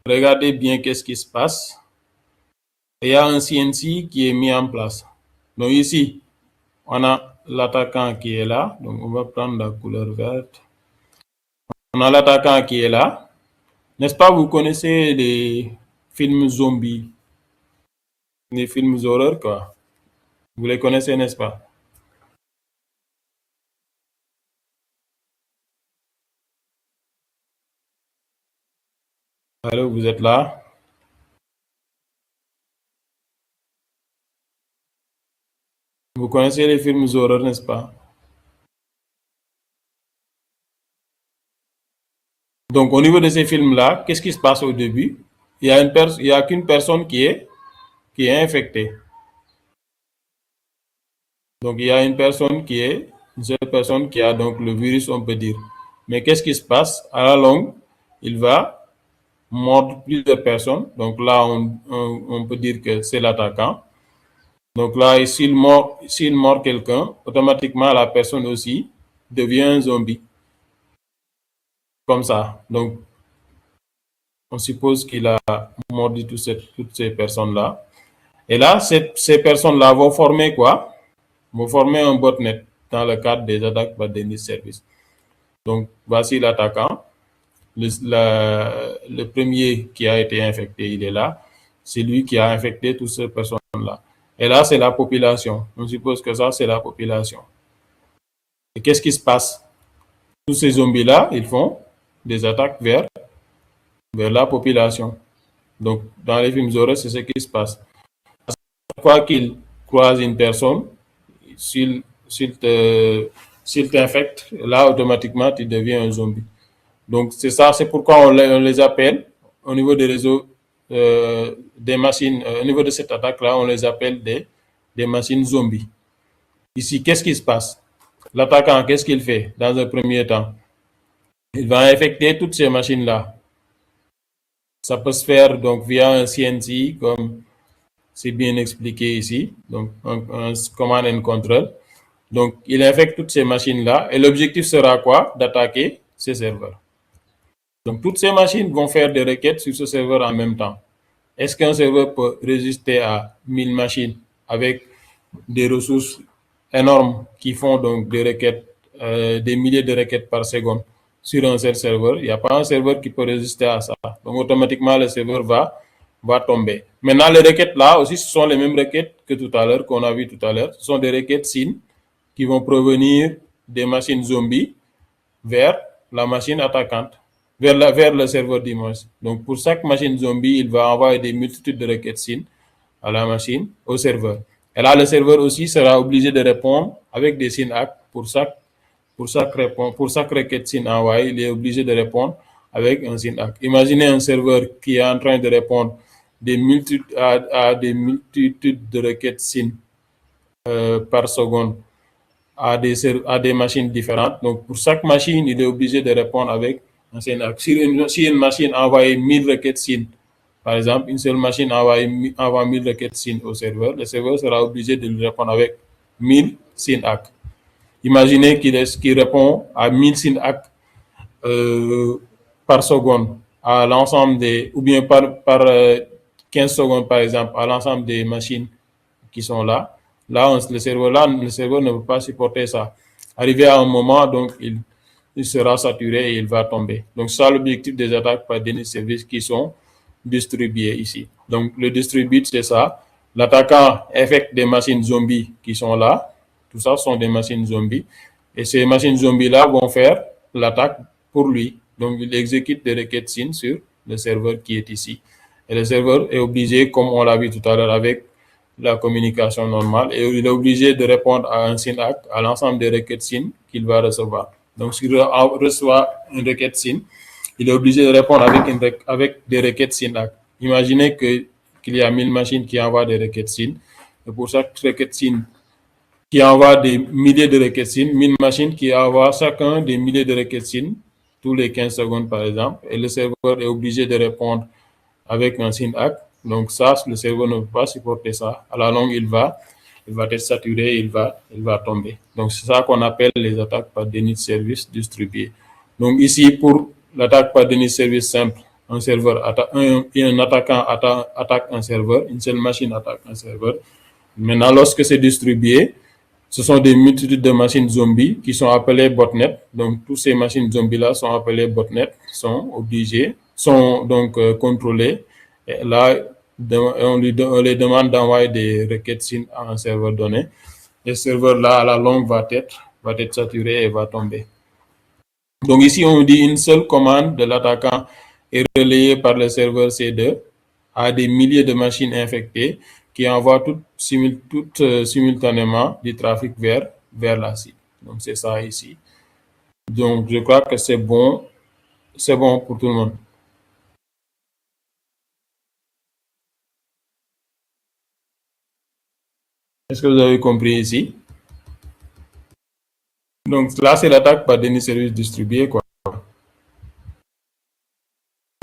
regardez bien qu'est-ce qui se passe. Il y a un CNC qui est mis en place. Donc ici, on a l'attaquant qui est là. Donc, on va prendre la couleur verte. On a l'attaquant qui est là. N'est-ce pas, vous connaissez les films zombies, les films horreurs, quoi. Vous les connaissez, n'est-ce pas? Allô, vous êtes là? Vous connaissez les films horreurs, n'est-ce pas? Donc, au niveau de ces films-là, qu'est-ce qui se passe au début? Il y a qu'une personne qui est infectée. Donc, il y a une seule personne qui a donc le virus, on peut dire. Mais qu'est-ce qui se passe? À la longue, il va mordre plusieurs personnes. Donc là, on peut dire que c'est l'attaquant. Donc là, s'il mord quelqu'un, automatiquement, la personne aussi devient un zombie. Comme ça. Donc, on suppose qu'il a mordu toutes ces personnes-là. Et là, ces personnes-là vont former quoi? Vont former un botnet dans le cadre des attaques par déni de service. Donc, voici l'attaquant. Le premier qui a été infecté, il est là. C'est lui qui a infecté toutes ces personnes-là. Et là, c'est la population. On suppose que ça, c'est la population. Et qu'est-ce qui se passe? Tous ces zombies-là, ils font des attaques vers la population. Donc, dans les films horreurs, c'est ce qui se passe. Chaque fois qu'ils croisent une personne, s'il t'infecte, là, automatiquement, tu deviens un zombie. Donc, c'est ça, c'est pourquoi on les appelle, au niveau des réseaux, des machines, au niveau de cette attaque-là, on les appelle des machines zombies. Ici, qu'est-ce qui se passe? L'attaquant, qu'est-ce qu'il fait dans un premier temps? Il va infecter toutes ces machines-là. Ça peut se faire donc via un CNC, comme c'est bien expliqué ici, donc un command and control. Donc, il infecte toutes ces machines-là et l'objectif sera quoi? D'attaquer ces serveurs. Donc, toutes ces machines vont faire des requêtes sur ce serveur en même temps. Est-ce qu'un serveur peut résister à 1000 machines avec des ressources énormes qui font donc des requêtes, des milliers de requêtes par seconde sur un seul serveur? Il n'y a pas un serveur qui peut résister à ça. Donc, automatiquement, le serveur va tomber. Maintenant, les requêtes là aussi, ce sont les mêmes requêtes que tout à l'heure, qu'on a vu tout à l'heure. Ce sont des requêtes SYN qui vont provenir des machines zombies vers la machine attaquante, vers le serveur d'image. Donc, pour chaque machine zombie, il va envoyer des multitudes de requêtes SYN à la machine, au serveur. Et là, le serveur aussi sera obligé de répondre avec des SYN-ACK pour chaque requête SYN envoyée, il est obligé de répondre avec un SYN-ACK. Imaginez un serveur qui est en train de répondre à des multitudes de requêtes SYN par seconde à des machines différentes. Donc, pour chaque machine, il est obligé de répondre avec un SYN-ACK. Si une machine envoie 1000 requêtes SYN, par exemple, une seule machine envoie 1000 requêtes SYN au serveur, le serveur sera obligé de lui répondre avec 1000 SYN-ACK. Imaginez qu'il répond à 1000 syntaxes par seconde à l'ensemble des, ou bien par 15 secondes par exemple, à l'ensemble des machines qui sont là. Là, le cerveau ne peut pas supporter ça. Arrivé à un moment, donc, il sera saturé et il va tomber. Donc, ça, l'objectif des attaques par déni de service qui sont distribuées ici. Donc, le distribute, c'est ça. L'attaquant infecte des machines zombies qui sont là. Tout ça sont des machines zombies. Et ces machines zombies-là vont faire l'attaque pour lui. Donc, il exécute des requêtes SYN sur le serveur qui est ici. Et le serveur est obligé, comme on l'a vu tout à l'heure avec la communication normale, et il est obligé de répondre à un SYN-ACK, à l'ensemble des requêtes SYN qu'il va recevoir. Donc, s'il reçoit une requête SYN, il est obligé de répondre avec des requêtes SYN-ACK. Imaginez qu'il y a 1000 machines qui envoient des requêtes SYN, et pour chaque requête SYN qui envoie des milliers de requêtes SYN, 1000 machines qui envoient chacun des milliers de requêtes SYN tous les 15 secondes, par exemple, et le serveur est obligé de répondre avec un SYN-ACK. Donc ça, le cerveau ne peut pas supporter ça. À la longue, il va être saturé, il va tomber. Donc c'est ça qu'on appelle les attaques par déni de service distribué. Donc ici, pour l'attaque par déni de service simple, un attaquant attaque un serveur, une seule machine attaque un serveur. Maintenant, lorsque c'est distribué, ce sont des multitudes de machines zombies qui sont appelées botnets. Donc toutes ces machines zombies-là sont appelées botnets, sont donc contrôlées. Et là, on les demande d'envoyer des requêtes SYN à un serveur donné. Et ce serveur-là, à la longue, va être saturé et va tomber. Donc ici, on dit une seule commande de l'attaquant est relayée par le serveur C2 à des milliers de machines infectées qui envoient toutes simultanément du trafic vers la cible. Donc c'est ça ici. Donc je crois que c'est bon pour tout le monde. Est-ce que vous avez compris ici? Donc là, c'est l'attaque par déni de service distribué, quoi.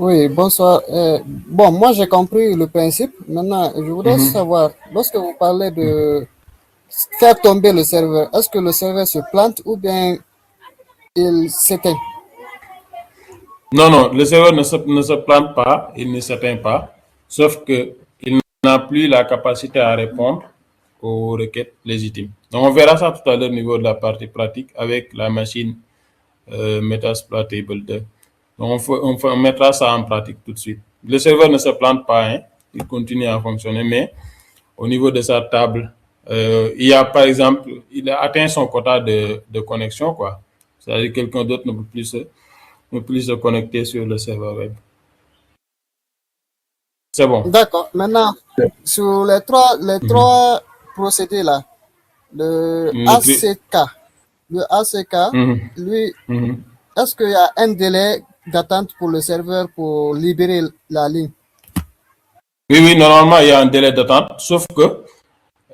Oui, bonsoir. Bon, moi j'ai compris le principe. Maintenant, je voudrais savoir, lorsque vous parlez de faire tomber le serveur, est-ce que le serveur se plante ou bien il s'éteint? Non, le serveur ne se plante pas, il ne s'éteint pas, sauf qu'il n'a plus la capacité à répondre aux requêtes légitimes. Donc, on verra ça tout à l'heure au niveau de la partie pratique avec la machine Metasploitable 2. Donc, on mettra ça en pratique tout de suite. Le serveur ne se plante pas, hein, il continue à fonctionner, mais au niveau de sa table, il y a par exemple, il a atteint son quota de connexion, quoi. C'est-à-dire que quelqu'un d'autre ne peut plus se connecter sur le serveur web. C'est bon. D'accord. Maintenant, sur les trois procédés là, le ACK, lui, est-ce qu'il y a un délai d'attente pour le serveur pour libérer la ligne? Oui, normalement, il y a un délai d'attente, sauf que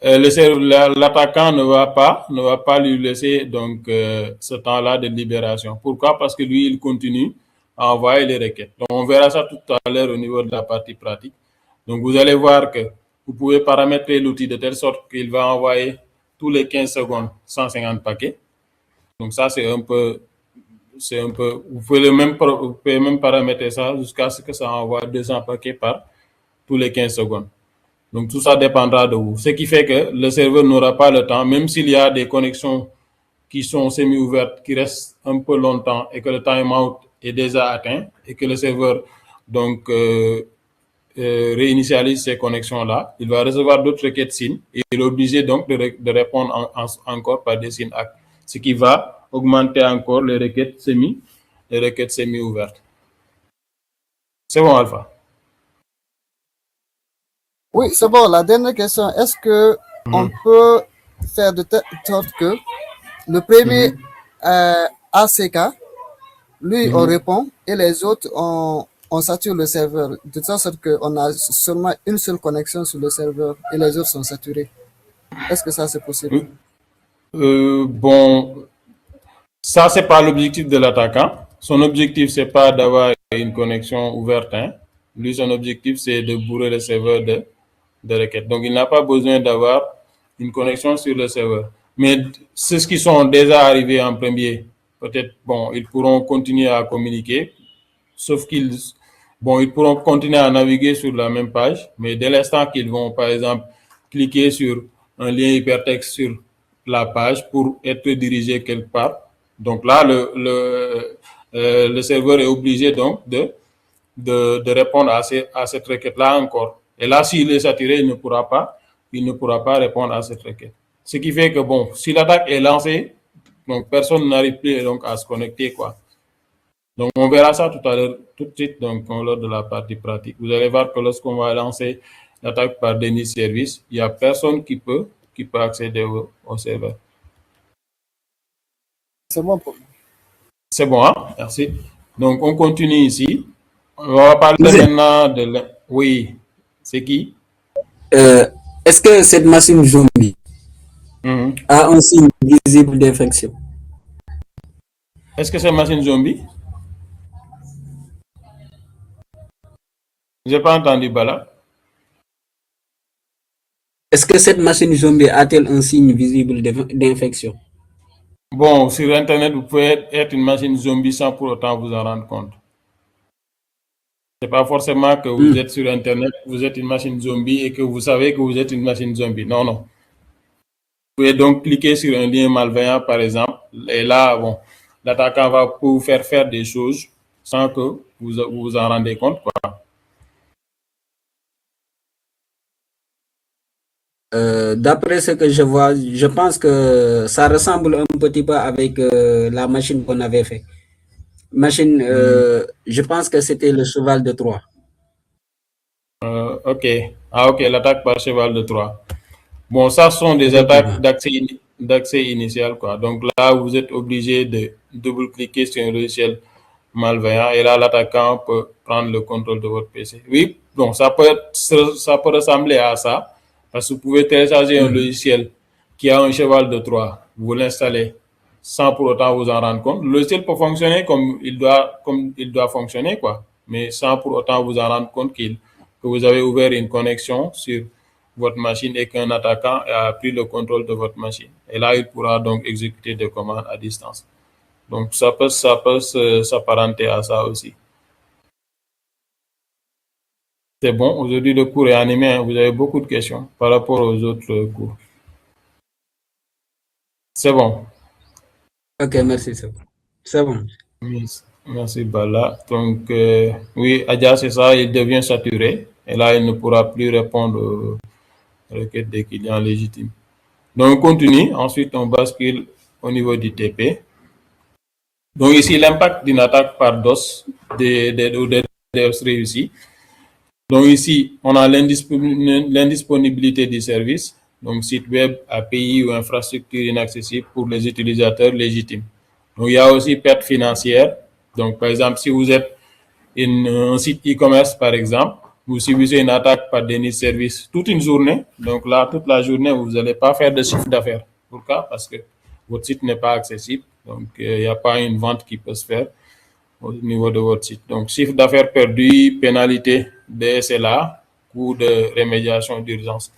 l'attaquant ne va pas lui laisser donc ce temps-là de libération. Pourquoi? Parce que lui, il continue à envoyer les requêtes. Donc, on verra ça tout à l'heure au niveau de la partie pratique. Donc, vous allez voir que vous pouvez paramétrer l'outil de telle sorte qu'il va envoyer tous les 15 secondes 150 paquets. Donc, ça, c'est un peu, vous pouvez même paramétrer ça jusqu'à ce que ça envoie 200 paquets par tous les 15 secondes. Donc, tout ça dépendra de vous. Ce qui fait que le serveur n'aura pas le temps, même s'il y a des connexions qui sont semi-ouvertes, qui restent un peu longtemps et que le timeout est déjà atteint et que le serveur donc réinitialise ces connexions-là, il va recevoir d'autres requêtes SYN et il est obligé donc de répondre encore par des SYN-ACK, ce qui va augmenter encore les requêtes semi-ouvertes. C'est bon, Alpha? Oui, c'est bon. La dernière question, est-ce que on peut faire de telle sorte que le premier ACK, lui, on répond et les autres, on sature le serveur de telle sorte qu'on a seulement une seule connexion sur le serveur et les autres sont saturés. Est-ce que ça, c'est possible? Bon, ça, c'est pas l'objectif de l'attaquant. Son objectif, c'est pas d'avoir une connexion ouverte. Hein. Lui, son objectif, c'est de bourrer le serveur de requêtes. Donc, il n'a pas besoin d'avoir une connexion sur le serveur. Mais ceux qui sont déjà arrivés en premier, peut-être, bon, ils pourront continuer à communiquer, sauf qu'ils ils pourront continuer à naviguer sur la même page, mais dès l'instant qu'ils vont, par exemple, cliquer sur un lien hypertexte sur la page pour être dirigé quelque part, donc là, le serveur est obligé donc de répondre à cette requête-là encore. Et là, s'il est saturé, il ne pourra pas répondre à cette requête. Ce qui fait que, bon, si l'attaque est lancée, donc personne n'arrive plus donc à se connecter, quoi. Donc, on verra ça tout à l'heure, tout de suite, donc, lors de la partie pratique. Vous allez voir que lorsqu'on va lancer l'attaque par déni service, il n'y a personne qui peut accéder au serveur. C'est bon pour moi. C'est bon, hein? Merci. Donc, on continue ici. On va parler maintenant de... Oui, c'est qui? Est-ce que cette machine zombie a un signe visible d'infection? Est-ce que c'est une machine zombie? J'ai pas entendu, Bala. Est-ce que cette machine zombie a-t-elle un signe visible d'infection? Bon, sur Internet, vous pouvez être une machine zombie sans pour autant vous en rendre compte. C'est pas forcément que vous êtes sur Internet, vous êtes une machine zombie et que vous savez que vous êtes une machine zombie. Non, non. Vous pouvez donc cliquer sur un lien malveillant, par exemple, et là, bon, l'attaquant va vous faire des choses sans que vous vous en rendez compte, quoi. D'après ce que je vois, je pense que ça ressemble un petit peu avec la machine qu'on avait fait. Machine, je pense que c'était le cheval de Troie. Ok. Ah, ok, l'attaque par cheval de Troie. Bon, ça sont des attaques d'accès initial, quoi. Donc là, vous êtes obligé de double-cliquer sur un logiciel malveillant et là, l'attaquant peut prendre le contrôle de votre PC. Oui, bon, ça peut ressembler à ça parce que vous pouvez télécharger un logiciel qui a un cheval de Troie. Vous l'installez sans pour autant vous en rendre compte. Le logiciel peut fonctionner comme il doit fonctionner, quoi, mais sans pour autant vous en rendre compte que vous avez ouvert une connexion sur votre machine et qu'un attaquant a pris le contrôle de votre machine. Et là, il pourra donc exécuter des commandes à distance. Donc, ça peut s'apparenter à ça aussi. C'est bon, aujourd'hui, le cours est animé. Hein. Vous avez beaucoup de questions par rapport aux autres cours. C'est bon. Ok, merci. C'est bon. Merci, Bala. Donc, oui, Adja, c'est ça, il devient saturé. Et là, il ne pourra plus répondre aux requêtes des clients légitimes. Donc, on continue. Ensuite, on bascule au niveau du TP. Donc, ici, l'impact d'une attaque par DOS des DOS réussis. Donc, ici, on a l'indisponibilité du service, donc site web, API ou infrastructure inaccessible pour les utilisateurs légitimes. Donc, il y a aussi perte financière. Donc, par exemple, si vous êtes un site e-commerce, par exemple, vous subissez une attaque par déni de service toute une journée. Donc là, toute la journée, vous n'allez pas faire de chiffre d'affaires. Pourquoi? Parce que votre site n'est pas accessible. Donc, il n'y a pas une vente qui peut se faire au niveau de votre site. Donc, chiffre d'affaires perdu, pénalité de SLA, coût de rémédiation d'urgence.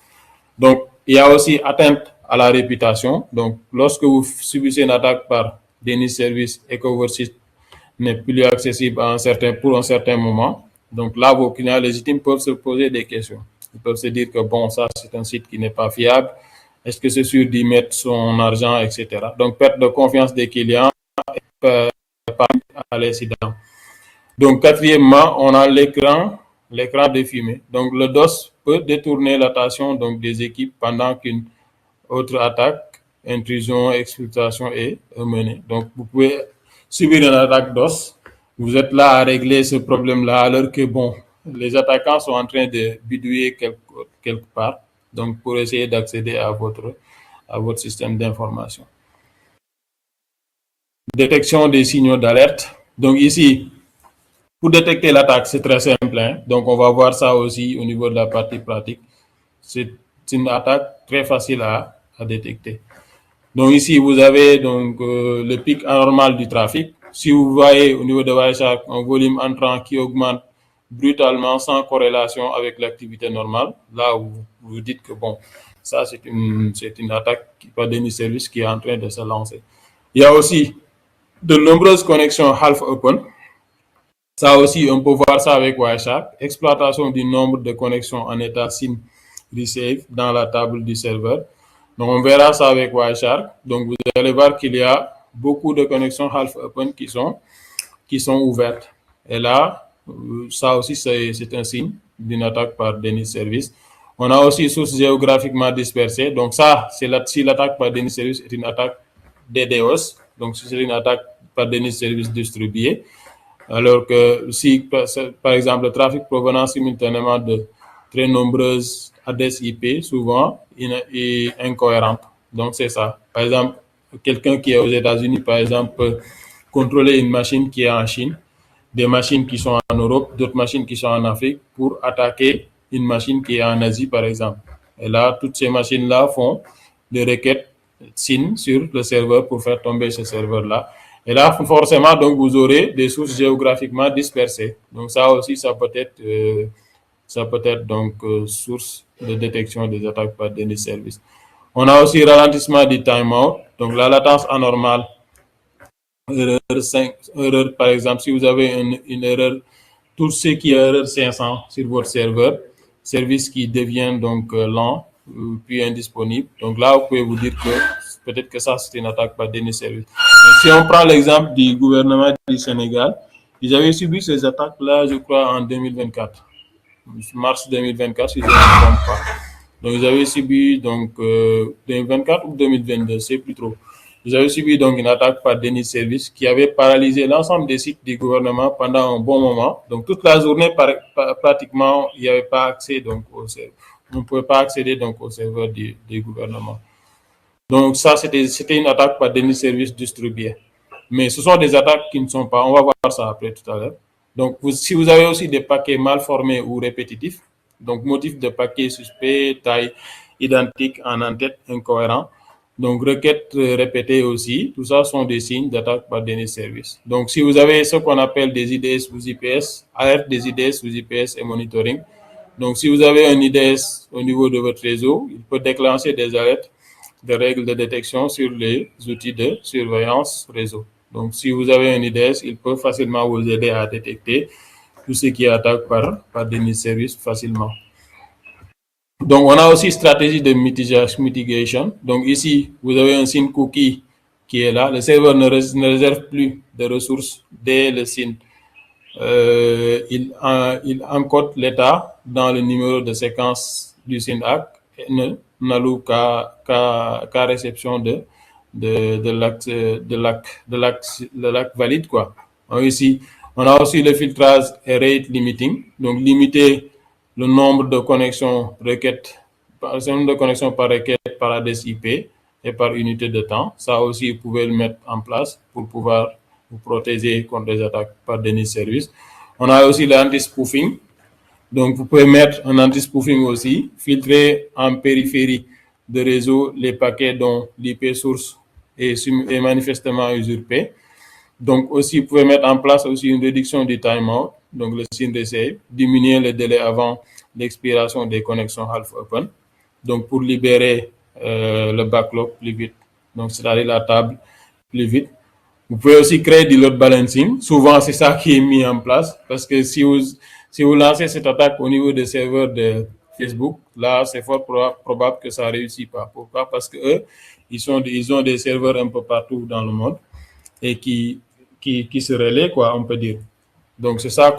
Donc, il y a aussi atteinte à la réputation. Donc, lorsque vous subissez une attaque par déni de service et que votre site n'est plus accessible pour un certain moment, donc là, vos clients légitimes peuvent se poser des questions. Ils peuvent se dire que, bon, ça, c'est un site qui n'est pas fiable. Est-ce que c'est sûr d'y mettre son argent, etc. Donc, perte de confiance des clients à l'incident. Donc, quatrièmement, on a l'écran de fumée. Donc, le DOS peut détourner l'attention donc des équipes pendant qu'une autre attaque, intrusion, exfiltration est menée. Donc, vous pouvez subir une attaque DOS. Vous êtes là à régler ce problème-là alors que, bon, les attaquants sont en train de bidouiller quelque part, donc pour essayer d'accéder à votre système d'information. Détection des signaux d'alerte. Donc ici, pour détecter l'attaque, c'est très simple. Hein? Donc on va voir ça aussi au niveau de la partie pratique. C'est une attaque très facile à détecter. Donc ici, vous avez donc le pic anormal du trafic. Si vous voyez au niveau de Wireshark un volume entrant qui augmente brutalement sans corrélation avec l'activité normale, là où vous dites que bon, Ça, c'est une attaque par déni de service qui est en train de se lancer. Il y a aussi de nombreuses connexions half open. Ça aussi, on peut voir ça avec Wireshark. Exploitation du nombre de connexions en état SYN receive dans la table du serveur. Donc, on verra ça avec Wireshark. Donc, vous allez voir qu'il y a beaucoup de connexions half open qui sont ouvertes. Et là, ça aussi, c'est un signe d'une attaque par déni de service. On a aussi sources géographiquement dispersées. Donc, ça, si l'attaque par déni de service est une attaque DDoS, donc c'est une attaque par déni de service distribué. Alors que si, par exemple, le trafic provenant simultanément de très nombreuses adresses IP, souvent, est incohérente. Donc, c'est ça. Par exemple, quelqu'un qui est aux États-Unis, par exemple, peut contrôler une machine qui est en Chine, des machines qui sont en Europe, d'autres machines qui sont en Afrique, pour attaquer une machine qui est en Asie, par exemple. Et là, toutes ces machines-là font des requêtes SYN sur le serveur pour faire tomber ce serveur-là. Et là, forcément, donc, vous aurez des sources géographiquement dispersées. Donc, ça aussi, ça peut être donc source de détection des attaques par déni de service. On a aussi ralentissement du timeout. Donc, la latence anormale, erreur, par exemple, si vous avez une erreur, tout ce qui est erreur 500 sur votre serveur, service qui devient donc lent, puis indisponible. Donc là, vous pouvez vous dire que peut-être que ça, c'est une attaque par déni de service. Si on prend l'exemple du gouvernement du Sénégal, ils avaient subi ces attaques-là, je crois, en 2024. Mars 2024, si je ne me trompe pas. Donc, ils avaient subi, 2024 ou 2022, c'est plus trop. Ils avaient subi donc une attaque par déni de service qui avait paralysé l'ensemble des sites du gouvernement pendant un bon moment. Donc, toute la journée, pratiquement, il n'y avait pas accès donc au serveur. On ne pouvait pas accéder donc au serveur du gouvernement. Donc, ça, c'était une attaque par déni de service distribué. Mais ce sont des attaques qui ne sont pas, on va voir ça après tout à l'heure. Donc, si vous avez aussi des paquets mal formés ou répétitifs, donc motif de paquet suspect, taille identique, en en-tête incohérent, donc requêtes répétées aussi, tout ça sont des signes d'attaque par déni de service. Donc, si vous avez ce qu'on appelle des IDS ou IPS, alerte des IDS ou IPS et monitoring. Donc, si vous avez un IDS au niveau de votre réseau, il peut déclencher des alertes de règles de détection sur les outils de surveillance réseau. Donc, si vous avez un IDS, il peut facilement vous aider à détecter tout ce qui est attaque par déni de service facilement. Donc, on a aussi stratégie de mitigation. Donc, ici, vous avez un SYN cookie qui est là. Le serveur ne réserve plus de ressources dès le SYN. Il encode l'état dans le numéro de séquence du SYN-ACK et n'alloue qu'à réception de l'acte valide, quoi. Donc, ici, on a aussi le filtrage et rate limiting. Donc, limiter le nombre de connexions par requête par adresse IP et par unité de temps. Ça aussi, vous pouvez le mettre en place pour pouvoir vous protéger contre les attaques par déni de service. On a aussi l'anti-spoofing. Donc, vous pouvez mettre un anti-spoofing aussi, filtrer en périphérie de réseau les paquets dont l'IP source est manifestement usurpé. Donc, aussi, vous pouvez mettre en place aussi une réduction du timeout, donc le SYN receive, diminuer le délai avant l'expiration des connexions half open, donc pour libérer le backlog plus vite, donc c'est-à-dire la table plus vite. Vous pouvez aussi créer du load balancing. Souvent, c'est ça qui est mis en place, parce que si vous lancez cette attaque au niveau des serveurs de Facebook, là, c'est fort probable que ça ne réussit pas. Pourquoi? Parce que eux, ils ont des serveurs un peu partout dans le monde et qui se relaient, quoi, on peut dire. Donc, c'est ça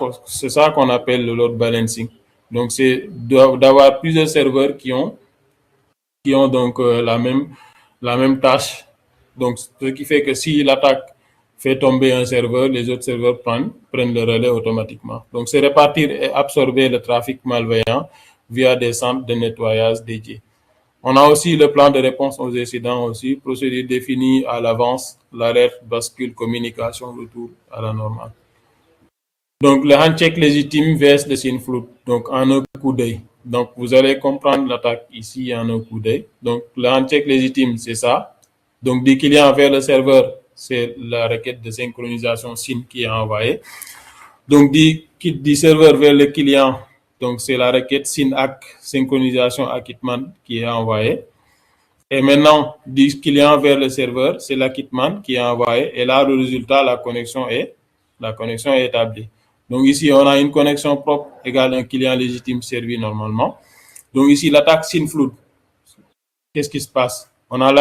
qu'on appelle le load balancing. Donc, c'est d'avoir plusieurs serveurs qui ont donc la même tâche. Donc, ce qui fait que si l'attaque fait tomber un serveur, les autres serveurs prennent le relais automatiquement. Donc, c'est répartir et absorber le trafic malveillant via des centres de nettoyage dédiés. On a aussi le plan de réponse aux incidents aussi, procédure définie à l'avance, l'alerte, bascule, communication, retour à la normale. Donc, le handshake légitime versus le SYN flood, donc en un coup d'œil. Donc, vous allez comprendre l'attaque ici en un coup d'œil. Donc, le handshake légitime, c'est ça. Donc, du client vers le serveur, c'est la requête de synchronisation SYN qui est envoyée. Donc, du serveur vers le client, Donc, c'est la requête SYN-ACK, synchronisation acquittement, qui est envoyée. Et maintenant, du client vers le serveur, c'est l'acquittement qui est envoyé. Et là, le résultat, la connexion est établie. Donc, ici, on a une connexion propre égale un client légitime servi normalement. Donc, ici, l'attaque SYN-FLOOD. Qu'est-ce qui se passe? On a de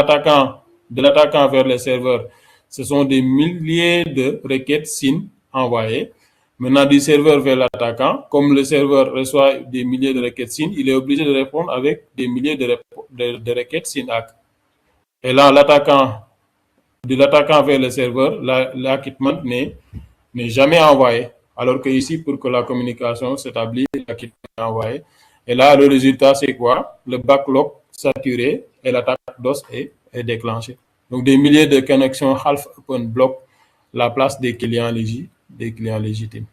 l'attaquant vers le serveur. Ce sont des milliers de requêtes SYN envoyées. Maintenant, du serveur vers l'attaquant, comme le serveur reçoit des milliers de requêtes SYN, il est obligé de répondre avec des milliers de requêtes SYN-ACK. Et là, de l'attaquant vers le serveur, l'acquittement n'est jamais envoyé. Alors que ici, pour que la communication s'établisse, l'acquittement est envoyé. Et là, le résultat, c'est quoi? Le backlog saturé et l'attaque DOS est déclenchée. Donc, des milliers de connexions half-open bloquent la place des clients légitimes.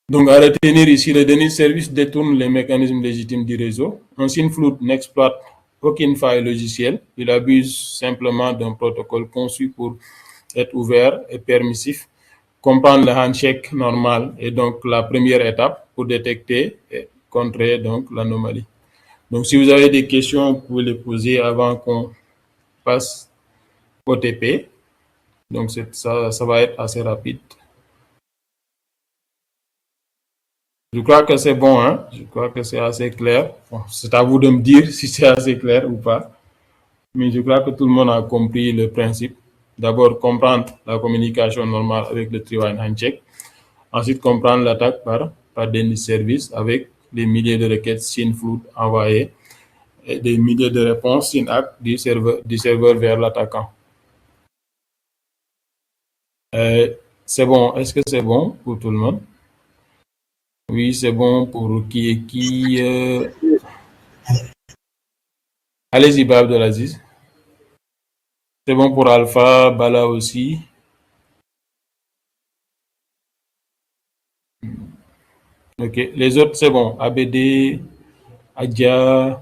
Donc, à retenir ici, le DNS service détourne les mécanismes légitimes du réseau. Un SYN-FLOOD n'exploite aucune faille logicielle. Il abuse simplement d'un protocole conçu pour être ouvert et permissif. Comprendre le handshake normal est donc la première étape pour détecter et contrer donc l'anomalie. Donc, si vous avez des questions, vous pouvez les poser avant qu'on passe au TP. Donc, ça va être assez rapide. Je crois que c'est bon, hein? Je crois que c'est assez clair. Bon, c'est à vous de me dire si c'est assez clair ou pas. Mais je crois que tout le monde a compris le principe. D'abord, comprendre la communication normale avec le Tree-Wine Handshake. Ensuite, comprendre l'attaque par DNS Service avec des milliers de requêtes SYN-FLOOD envoyées et des milliers de réponses SYN-ACK du serveur vers l'attaquant. C'est bon. Est-ce que c'est bon pour tout le monde? Oui, c'est bon pour qui Allez-y, Bab Abdelaziz. C'est bon pour Alpha, Bala aussi. Ok, les autres, c'est bon. ABD, Adja.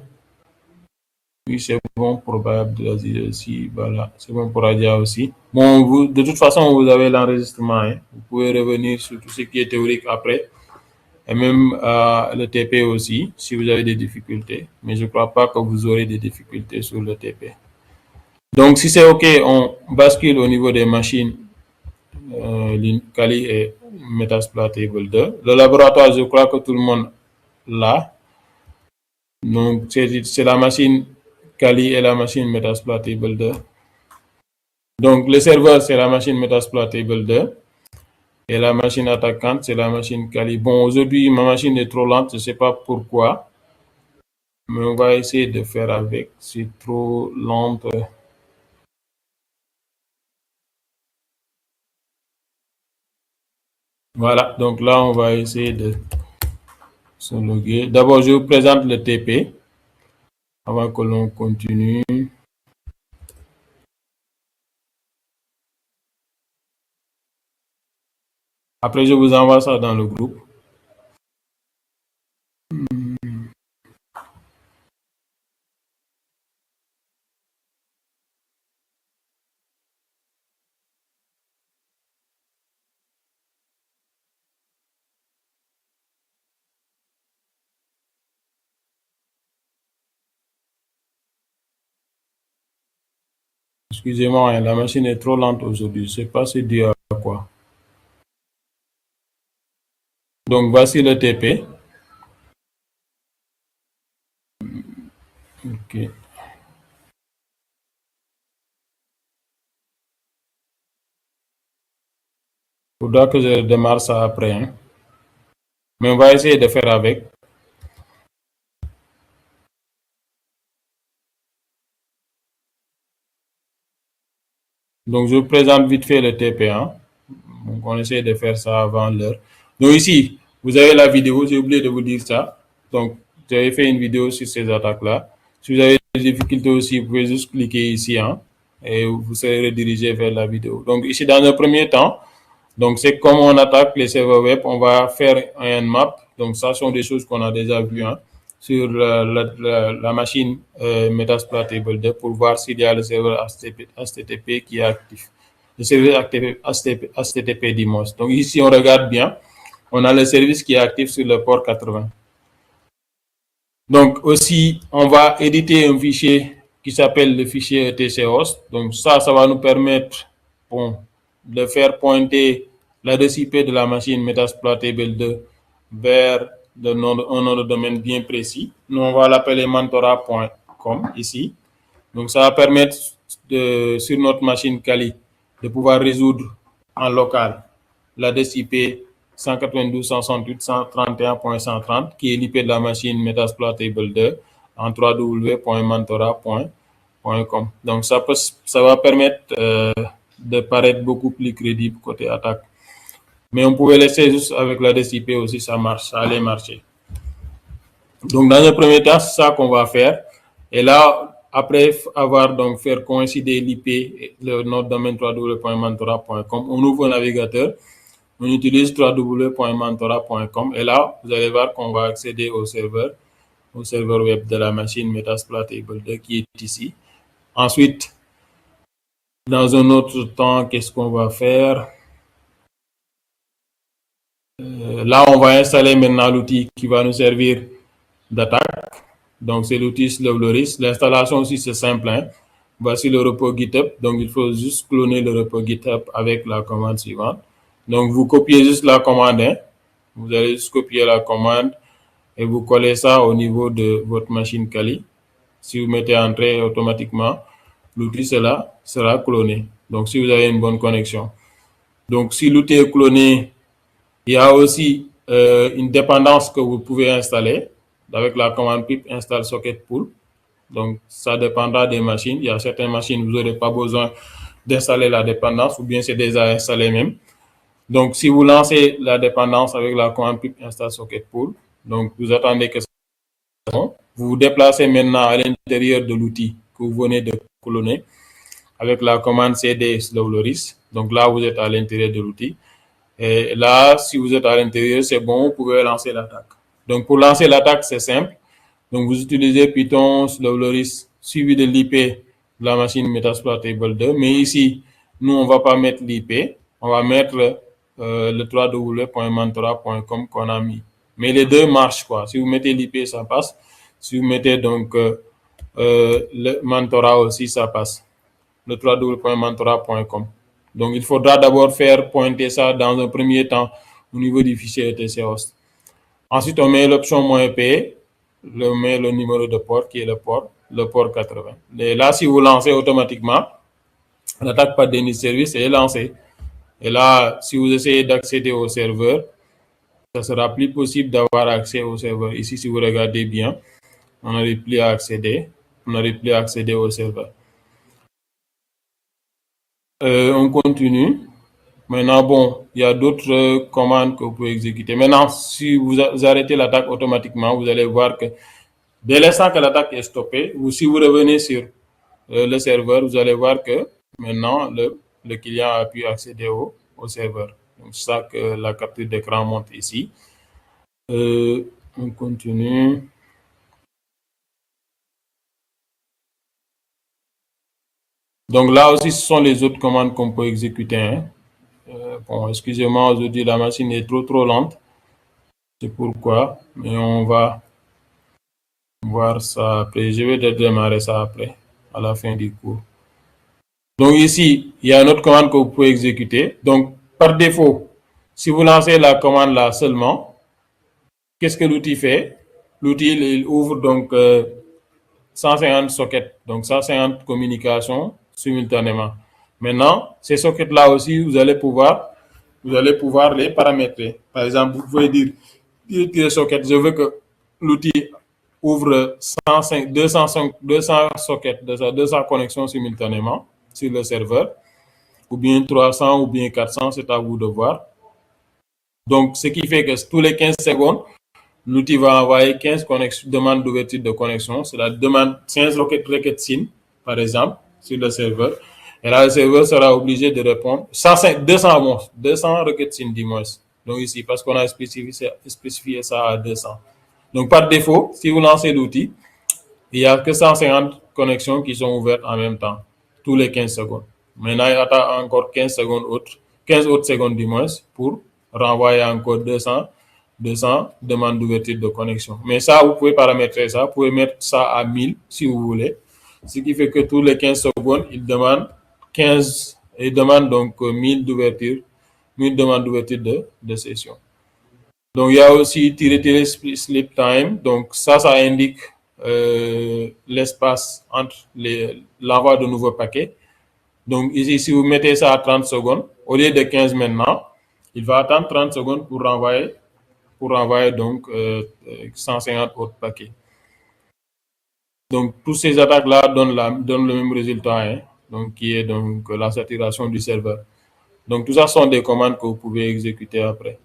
Oui, c'est bon pour Bab Abdelaziz aussi. Bala, c'est bon pour Adja aussi. Bon, de toute façon, vous avez l'enregistrement. Hein. Vous pouvez revenir sur tout ce qui est théorique après. Et même le TP aussi, si vous avez des difficultés. Mais je ne crois pas que vous aurez des difficultés sur le TP. Donc, si c'est OK, on bascule au niveau des machines Kali et Metasploitable 2. Le laboratoire, je crois que tout le monde l'a. Donc, c'est la machine Kali et la machine Metasploitable 2. Donc, le serveur, c'est la machine Metasploitable 2. Et la machine attaquante, c'est la machine Kali. Bon, aujourd'hui, ma machine est trop lente, je ne sais pas pourquoi. Mais on va essayer de faire avec. C'est trop lente. Voilà, donc là, on va essayer de se loguer. D'abord, je vous présente le TP avant que l'on continue. Après, je vous envoie ça dans le groupe. Excusez-moi, la machine est trop lente aujourd'hui. Je ne sais pas c'est dû à quoi. Donc, voici le TP. OK. Il faudra que je démarre ça après. Hein. Mais on va essayer de faire avec. Donc, je vous présente vite fait le TP. Hein. Donc, on essaie de faire ça avant l'heure. Donc, ici, vous avez la vidéo. J'ai oublié de vous dire ça. Donc, j'avais fait une vidéo sur ces attaques-là. Si vous avez des difficultés aussi, vous pouvez juste cliquer ici. Hein, et vous serez redirigé vers la vidéo. Donc, ici, dans un premier temps, donc c'est comme on attaque les serveurs web. On va faire un nmap. Donc, ça sont des choses qu'on a déjà vues. Hein, sur la machine Metasploitable 2 pour voir s'il y a le serveur HTTP qui est actif. Le service HTTP DMOS. Donc ici, on regarde bien. On a le service qui est actif sur le port 80. Donc aussi, on va éditer un fichier qui s'appelle le fichier etc-host. Donc ça va nous permettre de faire pointer l'adresse IP de la machine Metasploitable 2 vers un nom de domaine bien précis. Nous, on va l'appeler mentora.com ici. Donc ça va permettre sur notre machine Kali de pouvoir résoudre en local l'adresse IP 192.168.131.130 qui est l'IP de la machine Metasploitable 2 en www.mentora.com. Donc ça va permettre de paraître beaucoup plus crédible côté attaque. Mais on pouvait laisser juste avec l'adresse IP aussi, ça allait marcher. Donc dans un premier temps, c'est ça qu'on va faire. Et là, après avoir donc fait coïncider l'IP, le nom de domaine www.mentora.com, on ouvre un navigateur. On utilise www.mentora.com et là, vous allez voir qu'on va accéder au serveur web de la machine Metasploitable 2 qui est ici. Ensuite, dans un autre temps, qu'est-ce qu'on va faire? Là, on va installer maintenant l'outil qui va nous servir d'attaque. Donc, c'est l'outil Slowloris. L'installation aussi, c'est simple. Voici le repo GitHub. Donc, il faut juste cloner le repo GitHub avec la commande suivante. Donc, vous copiez juste la commande. Vous allez juste copier la commande et vous collez ça au niveau de votre machine Kali. Si vous mettez Entrée automatiquement, l'outil sera cloné. Donc, si vous avez une bonne connexion. Donc, si l'outil est cloné, il y a aussi une dépendance que vous pouvez installer avec la commande pip install socket pool. Donc, ça dépendra des machines. Il y a certaines machines où vous n'aurez pas besoin d'installer la dépendance ou bien c'est déjà installé même. Donc, si vous lancez la dépendance avec la commande pip install socket pool, donc vous attendez que ça vous vous déplacez maintenant à l'intérieur de l'outil que vous venez de cloner avec la commande cd slowloris. Donc là, vous êtes à l'intérieur de l'outil. Et là, si vous êtes à l'intérieur, c'est bon, vous pouvez lancer l'attaque. Donc, pour lancer l'attaque, c'est simple. Donc, vous utilisez Python slowloris suivi de l'IP de la machine Metasploitable 2. Mais ici, nous, on ne va pas mettre l'IP. On va mettre le www.mentora.com qu'on a mis. Mais les deux marchent, quoi. Si vous mettez l'IP, ça passe. Si vous mettez donc le Mentora aussi, ça passe. Le www.mentora.com. Donc, il faudra d'abord faire pointer ça dans un premier temps au niveau du fichier etc-host. Ensuite, on met l'option "-p", on met le numéro de port qui est le port 80. Et là, si vous lancez automatiquement, l'attaque par déni de service est lancée. Et là, si vous essayez d'accéder au serveur, ça sera plus possible d'avoir accès au serveur. Ici, si vous regardez bien, on n'arrive plus à accéder. On n'arrive plus à accéder au serveur. On continue. Maintenant, bon, il y a d'autres commandes que vous pouvez exécuter. Maintenant, si vous arrêtez l'attaque automatiquement, vous allez voir que dès l'instant que l'attaque est stoppée, ou si vous revenez sur le serveur, vous allez voir que maintenant, le client a pu accéder au serveur. Donc, c'est ça que la capture d'écran montre ici. On continue. Donc là aussi, ce sont les autres commandes qu'on peut exécuter. Bon, excusez-moi, aujourd'hui, la machine est trop lente. C'est pourquoi, mais on va voir ça après. Je vais démarrer ça après, à la fin du cours. Donc ici, il y a une autre commande que vous pouvez exécuter. Donc, par défaut, si vous lancez la commande là seulement, qu'est-ce que l'outil fait? L'outil, il ouvre donc 150 sockets, donc 150 communications simultanément. Maintenant, ces sockets-là aussi, vous allez pouvoir les paramétrer. Par exemple, vous pouvez dire sockets, je veux que l'outil ouvre 200 sockets, 200 connexions simultanément sur le serveur, ou bien 300 ou bien 400, c'est à vous de voir. Donc, ce qui fait que tous les 15 secondes, l'outil va envoyer 15 demandes d'ouverture de connexion. C'est la demande 15 requêtes SYN, par exemple, sur le serveur. Et là, le serveur sera obligé de répondre 200 requêtes SYN, dis-moi. Donc ici, parce qu'on a spécifié ça à 200. Donc par défaut, si vous lancez l'outil, il n'y a que 150 connexions qui sont ouvertes en même temps, tous les 15 secondes. Maintenant, il attend encore 15 autres secondes du moins pour renvoyer encore 200 200 demandes d'ouverture de connexion. Mais ça, vous pouvez paramétrer ça. Vous pouvez mettre ça à 1000 si vous voulez. Ce qui fait que tous les 15 secondes, il demande donc 1000 d'ouverture, 1000 demandes d'ouverture de session. Donc, il y a aussi sleep time. Donc, ça indique l'espace entre l'envoi de nouveaux paquets. Donc, ici, si vous mettez ça à 30 secondes, au lieu de 15 maintenant, il va attendre 30 secondes pour renvoyer donc 150 autres paquets. Donc, toutes ces attaques-là donnent le même résultat, hein, donc, qui est donc la saturation du serveur. Donc, tout ça sont des commandes que vous pouvez exécuter après.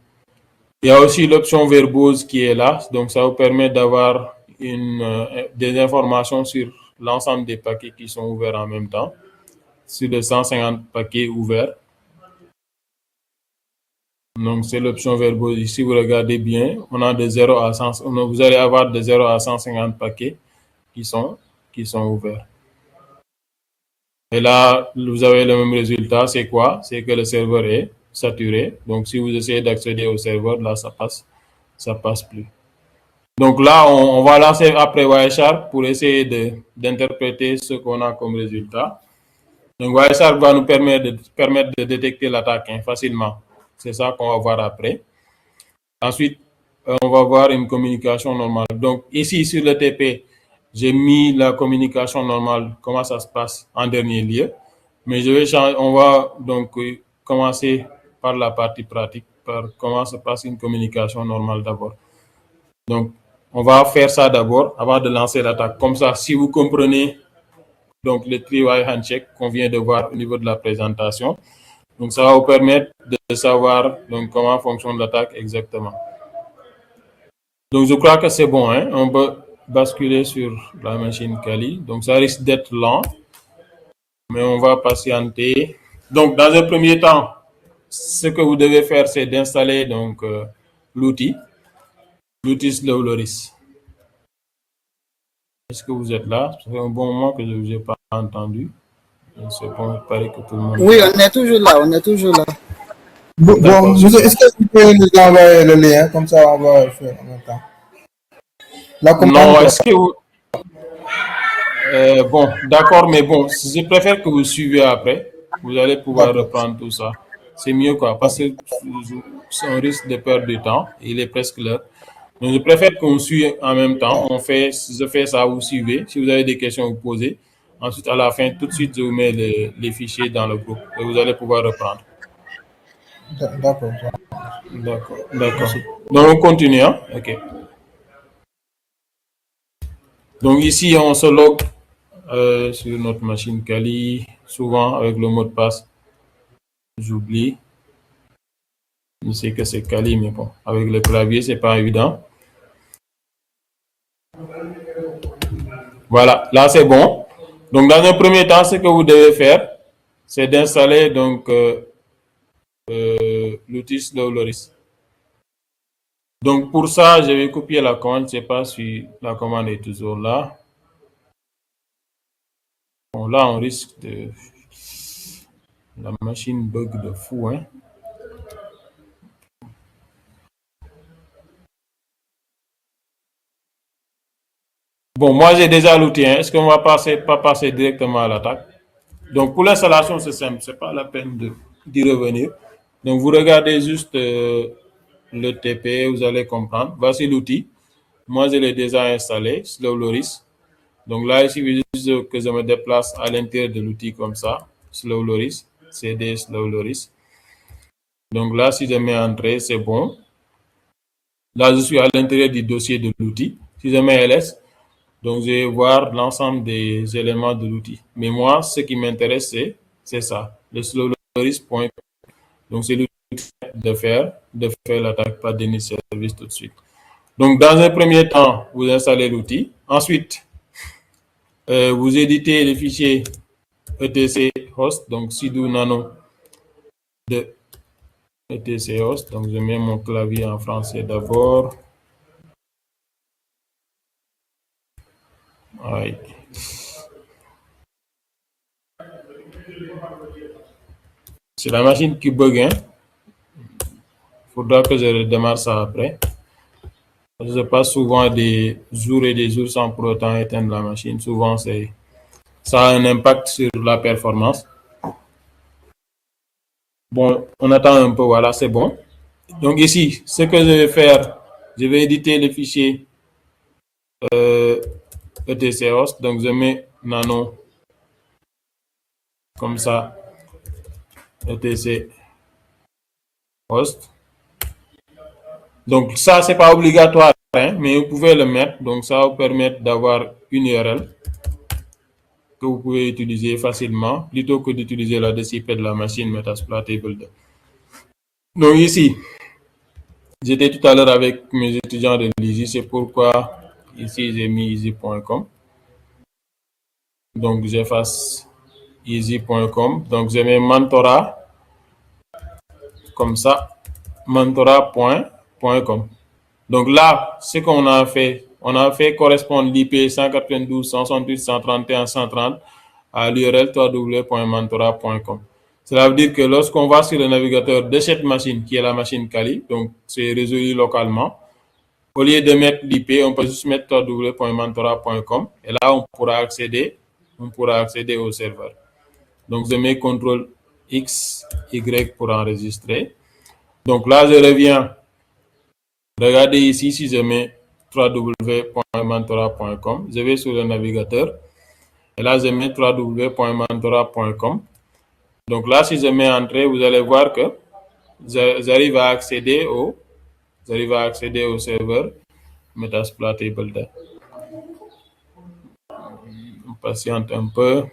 Il y a aussi l'option verbose qui est là. Donc, ça vous permet d'avoir des informations sur l'ensemble des paquets qui sont ouverts en même temps, sur les 150 paquets ouverts. Donc, c'est l'option verbose. Ici, vous regardez bien, on a de 0 à 100, vous allez avoir de 0 à 150 paquets qui sont ouverts. Et là, vous avez le même résultat. C'est quoi? C'est que le serveur est saturé. Donc, si vous essayez d'accéder au serveur, là, ça passe plus. Donc là, on va lancer après Wireshark pour essayer d'interpréter ce qu'on a comme résultat. Donc, Wireshark va nous permettre de détecter l'attaque facilement. C'est ça qu'on va voir après. Ensuite, on va voir une communication normale. Donc, ici, sur le TP, j'ai mis la communication normale, comment ça se passe en dernier lieu. Mais on va donc commencer par la partie pratique, par comment se passe une communication normale d'abord. Donc, on va faire ça d'abord avant de lancer l'attaque. Comme ça, si vous comprenez donc le three-way handshake qu'on vient de voir au niveau de la présentation, donc ça va vous permettre de savoir donc comment fonctionne l'attaque exactement. Donc, je crois que c'est bon, hein? On peut basculer sur la machine Kali. Donc, ça risque d'être lent, mais on va patienter. Donc, dans un premier temps, ce que vous devez faire, c'est d'installer donc l'outil Slow Loris. Est-ce que vous êtes là? C'est un bon moment que je ne vous ai pas entendu. C'est bon, il paraît que tout le monde... Oui, on est toujours là. Bon, est-ce que vous pouvez nous envoyer le lien? Comme ça, on va faire en même temps. Non, est-ce que vous... bon, d'accord, mais bon, je préfère que vous suivez après. Vous allez pouvoir reprendre tout ça. C'est mieux, quoi, parce que on risque de perdre du temps. Il est presque l'heure. Donc, je préfère qu'on suive en même temps. Je fais ça, vous suivez. Si vous avez des questions, vous posez. Ensuite, à la fin, tout de suite, je vous mets les fichiers dans le groupe et vous allez pouvoir reprendre. D'accord. Donc, on continue, hein? OK. Donc, ici, on se log sur notre machine Kali, souvent avec le mot de passe. J'oublie. Je sais que c'est Kali, mais bon, avec le clavier, c'est pas évident. Voilà, là, c'est bon. Donc, dans un premier temps, ce que vous devez faire, c'est d'installer donc l'outil Slow Loris. Donc, pour ça, je vais copier la commande. Je ne sais pas si la commande est toujours là. Bon, là, on risque de... La machine bug de fou, hein. Bon, moi, j'ai déjà l'outil. Hein. Est-ce qu'on va pas passer directement à l'attaque? Donc, pour l'installation, c'est simple. Ce n'est pas la peine d'y revenir. Donc, vous regardez juste le TP, vous allez comprendre. Voici l'outil. Moi, je l'ai déjà installé, Slow Loris. Donc là, il suffit juste que je me déplace à l'intérieur de l'outil comme ça. Slow Loris, CD Slow Loris. Donc là, si je mets entrée, c'est bon. Là, je suis à l'intérieur du dossier de l'outil. Si je mets LS, donc je vais voir l'ensemble des éléments de l'outil. Mais moi, ce qui m'intéresse, c'est ça, le Slow Loris. Donc c'est l'outil de faire l'attaque par DNS Service tout de suite. Donc dans un premier temps, vous installez l'outil. Ensuite, vous éditez les fichiers etc host, donc sudo nano de etc host. Donc je mets mon clavier en français d'abord. Ouais. C'est la machine qui bug, hein. Faudra que je redémarre ça après. Je passe souvent des jours et des jours sans pour autant éteindre la machine. Souvent, ça a un impact sur la performance. Bon, on attend un peu, voilà, c'est bon. Donc ici, ce que je vais faire, je vais éditer le fichier etc host. Donc je mets nano comme ça, etc host. Donc ça, c'est pas obligatoire, hein, mais vous pouvez le mettre. Donc ça va vous permettre d'avoir une URL que vous pouvez utiliser facilement plutôt que d'utiliser la DCP de la machine Metasploit Builder. Donc ici, j'étais tout à l'heure avec mes étudiants de l'EASY, c'est pourquoi ici j'ai mis easy.com. Donc j'efface easy.com. Donc je mets mentorat comme ça, mentorat.com. Donc là, ce qu'on a fait, on a fait correspondre l'IP 192.168.131.130 à l'URL www.mentorat.com. Cela veut dire que lorsqu'on va sur le navigateur de cette machine, qui est la machine Kali, donc c'est résolu localement, au lieu de mettre l'IP, on peut juste mettre www.mentorat.com et là, on pourra accéder au serveur. Donc, je mets CTRL X, Y pour enregistrer. Donc là, je reviens. Regardez ici, si je mets www.mentorat.com, je vais sur le navigateur. Et là, je mets www.mentorat.com. Donc là, si je mets entrée, vous allez voir que j'arrive à accéder au serveur Metasploit Builder. On patiente un peu.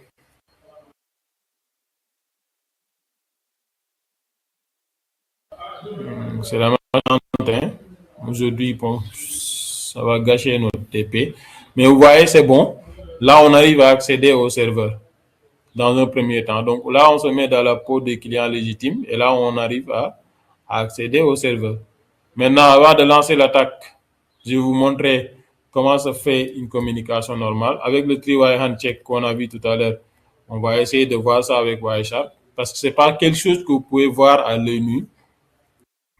C'est la même chose. Aujourd'hui, bon, ça va gâcher notre TP. Mais vous voyez, c'est bon. Là, on arrive à accéder au serveur dans un premier temps. Donc là, on se met dans la peau des clients légitimes et là, on arrive à accéder au serveur. Maintenant, avant de lancer l'attaque, je vais vous montrer comment se fait une communication normale. Avec le three-way handshake qu'on a vu tout à l'heure, on va essayer de voir ça avec Wireshark parce que ce n'est pas quelque chose que vous pouvez voir à l'œil nu.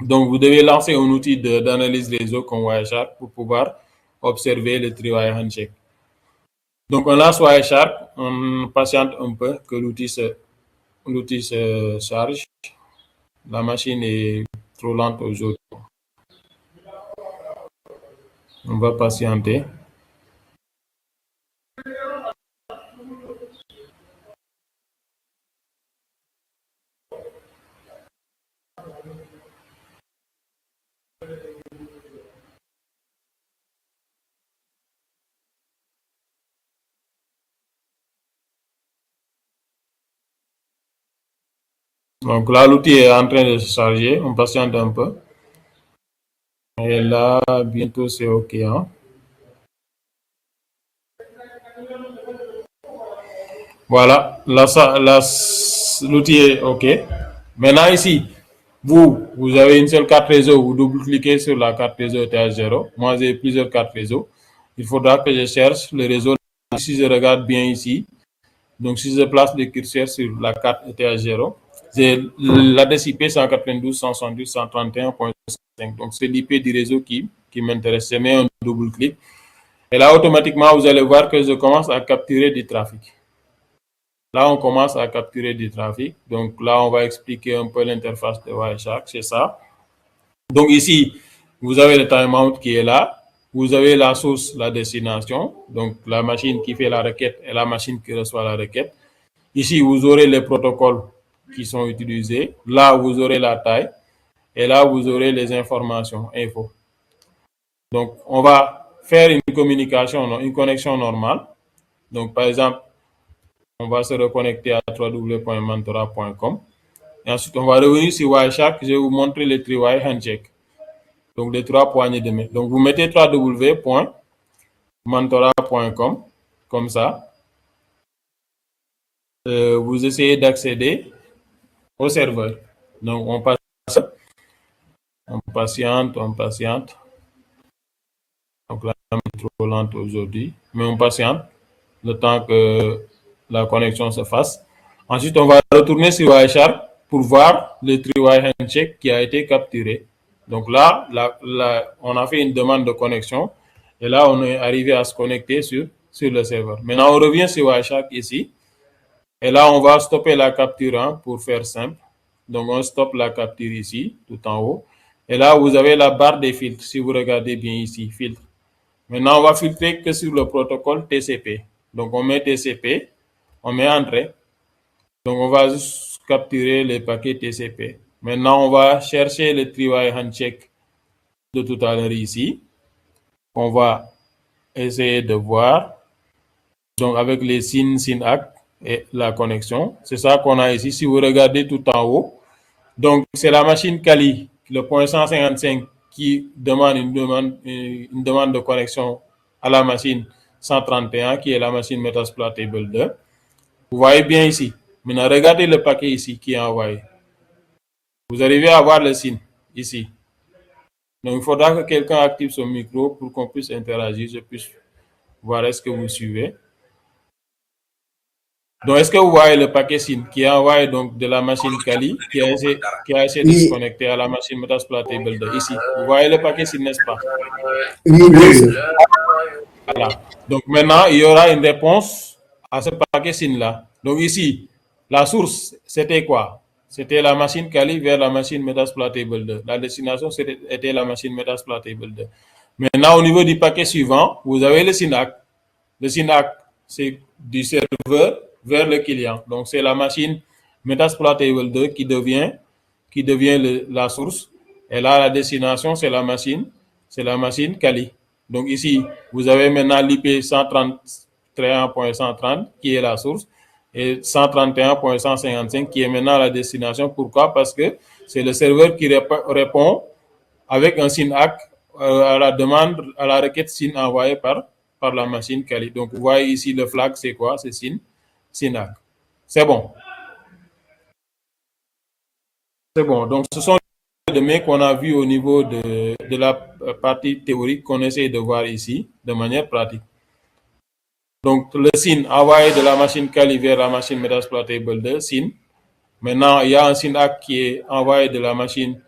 Donc, vous devez lancer un outil d'analyse réseau comme Wireshark pour pouvoir observer le three-way handshake. Donc, on lance Wireshark, on patiente un peu que l'outil se charge. La machine est trop lente aujourd'hui. On va patienter. Donc là, l'outil est en train de se charger. On patiente un peu. Et là, bientôt, c'est OK. Hein? Voilà, l'outil est OK. Maintenant, ici, vous avez une seule carte réseau. Vous double-cliquez sur la carte réseau ETH0. Moi, j'ai plusieurs cartes réseau. Il faudra que je cherche le réseau. Si je regarde bien ici, donc si je place le curseur sur la carte ETH0, j'ai l'adresse IP 192.168.131.5. Donc, c'est l'IP du réseau qui m'intéresse. Je mets un double-clic. Et là, automatiquement, vous allez voir que je commence à capturer du trafic. Là, on commence à capturer du trafic. Donc, là, on va expliquer un peu l'interface de Wireshark. C'est ça. Donc, ici, vous avez le timeout qui est là. Vous avez la source, la destination. Donc, la machine qui fait la requête et la machine qui reçoit la requête. Ici, vous aurez les protocoles qui sont utilisés. Là, vous aurez la taille. Et là, vous aurez les informations, info. Donc, on va faire une connexion normale. Donc, par exemple, on va se reconnecter à www.mentorat.com. Et ensuite, on va revenir sur Wireshark. Je vais vous montrer le three-way handshake. Donc, les 3 poignées de main. Donc, vous mettez www.mentorat.com, comme ça. Vous essayez d'accéder au serveur. Donc, on patiente. Donc, là, c'est trop lente aujourd'hui. Mais on patiente le temps que la connexion se fasse. Ensuite, on va retourner sur Wireshark pour voir le three-way handshake qui a été capturé. Donc là, on a fait une demande de connexion et là, on est arrivé à se connecter sur le serveur. Maintenant, on revient sur Wireshark ici et là, on va stopper la capture, hein, pour faire simple. Donc, on stoppe la capture ici, tout en haut. Et là, vous avez la barre des filtres, si vous regardez bien ici, filtre. Maintenant, on va filtrer que sur le protocole TCP. Donc, on met TCP, on met entrée. Donc, on va juste capturer les paquets TCP. Maintenant, on va chercher le three-way handshake de tout à l'heure ici. On va essayer de voir. Donc, avec les SYN-ACK et la connexion. C'est ça qu'on a ici. Si vous regardez tout en haut. Donc, c'est la machine Kali, le point 155, qui demande une demande de connexion à la machine 131, qui est la machine Metasploitable 2. Vous voyez bien ici. Maintenant, regardez le paquet ici qui est envoyé. Vous arrivez à voir le signe ici. Donc, il faudra que quelqu'un active son micro pour qu'on puisse interagir, je puisse voir est-ce que vous suivez. Donc, est-ce que vous voyez le paquet SYN qui est envoyé donc de la machine Kali qui a essayé de se connecter à la machine Metasploitable 2 ici. Vous voyez le paquet SYN, n'est-ce pas? Oui, bien sûr. Voilà. Donc, maintenant, il y aura une réponse à ce paquet SYN-là. Donc, ici, la source, c'était quoi? C'était la machine Kali vers la machine Metasploitable 2. La destination, était la machine Metasploitable 2. Maintenant, au niveau du paquet suivant, vous avez le SYN-ACK. Le SYN-ACK, c'est du serveur vers le client. Donc, c'est la machine Metasploitable 2 qui devient la source. Et là, la destination, c'est la machine Kali. Donc, ici, vous avez maintenant l'IP 131.130 qui est la source et 131.155 qui est maintenant la destination. Pourquoi? Parce que c'est le serveur qui répond avec un SYN-ACK à la demande, à la requête SYN envoyée par la machine Kali. Donc, vous voyez ici le flag, c'est quoi? C'est SYN-ACK. C'est bon. C'est bon. Donc, ce sont les données qu'on a vues au niveau de la partie théorique qu'on essaie de voir ici de manière pratique. Donc, le SYN envoyé de la machine Kali vers la machine Metasploitable 2, SYN. Maintenant, il y a un SYN-ACK qui est envoyé de la machine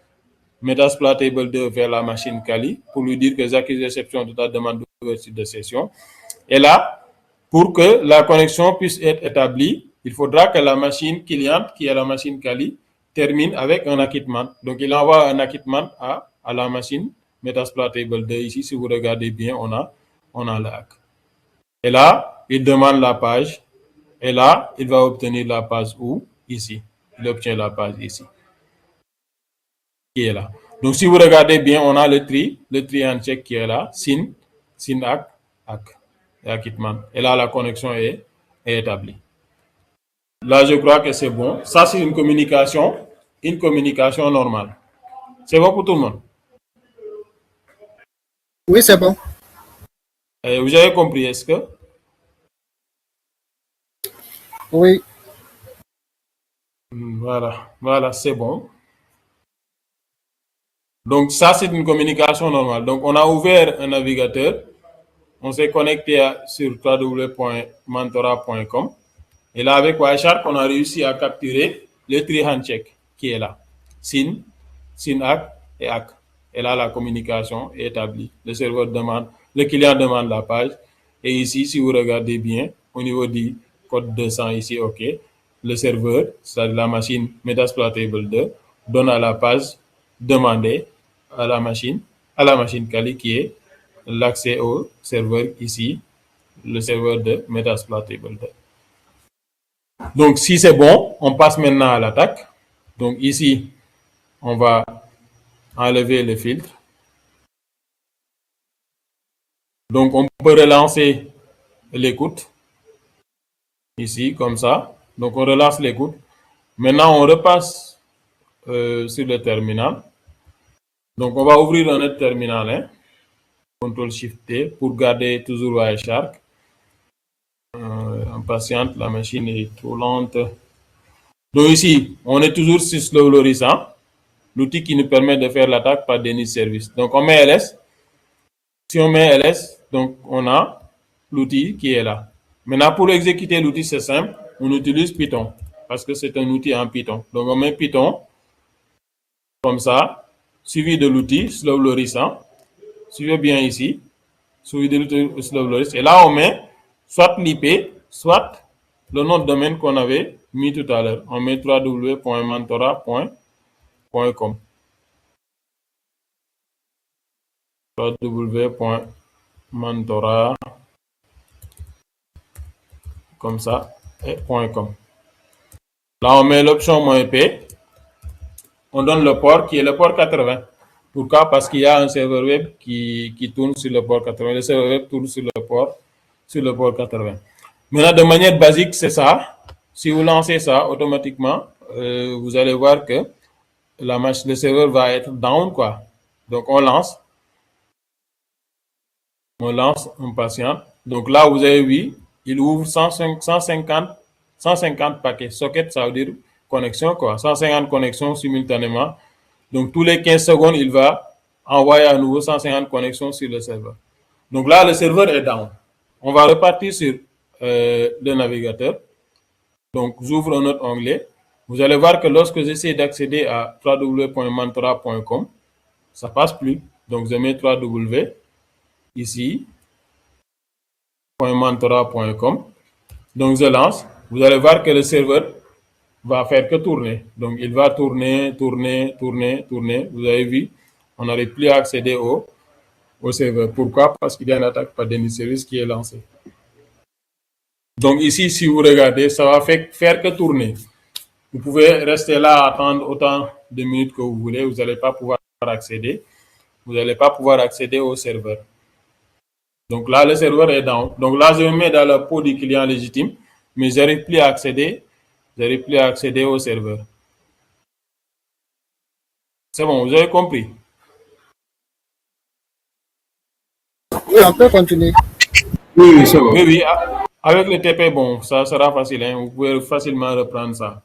Metasploitable 2 vers la machine Kali pour lui dire que j'accuse réception de ta demande d'ouverture de session. Et là, pour que la connexion puisse être établie, il faudra que la machine cliente, qui est la machine Kali, termine avec un acquittement. Donc, il envoie un acquittement à la machine Metasploitable 2. Ici, si vous regardez bien, on a le hack. Et là, il demande la page. Et là, il va obtenir la page où? Ici. Il obtient la page ici. Qui est là. Donc, si vous regardez bien, on a le tree handshake qui est là. SYN-ACK, ACK. Et acquittement. Et là, la connexion est établie. Là, je crois que c'est bon. Ça, c'est une communication normale. C'est bon pour tout le monde? Oui, c'est bon. Vous avez compris, est-ce que? Oui. Voilà, c'est bon. Donc, ça, c'est une communication normale. Donc, on a ouvert un navigateur. On s'est connecté sur www.mentora.com. Et là, avec Wireshark, on a réussi à capturer le tree handshake qui est là. SYN-ACK et ACK. Et là, la communication est établie. Le client demande la page. Et ici, si vous regardez bien, au niveau du code 200 ici, OK, le serveur, c'est-à-dire la machine Metasploitable 2, donne à la page demandée à la machine Kali qui est l'accès au serveur ici, le serveur de Metasploitable 2. Donc, si c'est bon, on passe maintenant à l'attaque. Donc, ici, on va enlever le filtre. Donc, on peut relancer l'écoute. Ici, comme ça. Donc, on relance l'écoute. Maintenant, on repasse sur le terminal. Donc, on va ouvrir un autre terminal. Hein. CTRL-SHIFT-T pour garder toujours Wireshark. En patiente, la machine est trop lente. Donc ici, on est toujours sur Slowloris, hein, l'outil qui nous permet de faire l'attaque par déni de service. Donc on met ls. Si on met ls, donc on a l'outil qui est là. Maintenant, pour exécuter l'outil, c'est simple. On utilise Python parce que c'est un outil en Python. Donc on met Python comme ça. suivi de l'outil Slow Loris. Suivez bien ici, suivi de l'outil Slow Loris. Et là, on met soit l'IP, soit le nom de domaine qu'on avait mis tout à l'heure. On met www.mentora.com. www.mentora, comme ça, et .com. Là, on met l'option "-ip". On donne le port qui est le port 80. Pourquoi? Parce qu'il y a un serveur web qui tourne sur le port 80. Le serveur web tourne sur le port 80. Maintenant, de manière basique, c'est ça. Si vous lancez ça, automatiquement, vous allez voir que le serveur va être down, quoi. Donc, on lance, on patiente. Donc là, vous avez vu, il ouvre 150 paquets. Socket, ça veut dire connexion, quoi. 150 connexions simultanément. Donc, tous les 15 secondes, il va envoyer à nouveau 150 connexions sur le serveur. Donc là, le serveur est down. On va repartir sur le navigateur. Donc, j'ouvre un autre onglet. Vous allez voir que lorsque j'essaie d'accéder à www.mentora.com, ça passe plus. Donc, je mets www ici, .mentora.com. Donc, je lance. Vous allez voir que le serveur va faire que tourner. Donc, il va tourner. Vous avez vu, on n'arrive plus à accéder au serveur. Pourquoi? Parce qu'il y a une attaque par Denis Service qui est lancée. Donc, ici, si vous regardez, ça va faire que tourner. Vous pouvez rester là, attendre autant de minutes que vous voulez. Vous n'allez pas pouvoir accéder. Vous n'allez pas pouvoir accéder au serveur. Donc là, le serveur est down. Donc là, je me mets dans la peau du client légitime, mais je n'arrive plus à accéder. Au serveur. C'est bon, vous avez compris? Oui, on peut continuer. Oui, c'est bon. Oui. Avec le TP, bon, ça sera facile. Hein, vous pouvez facilement reprendre ça.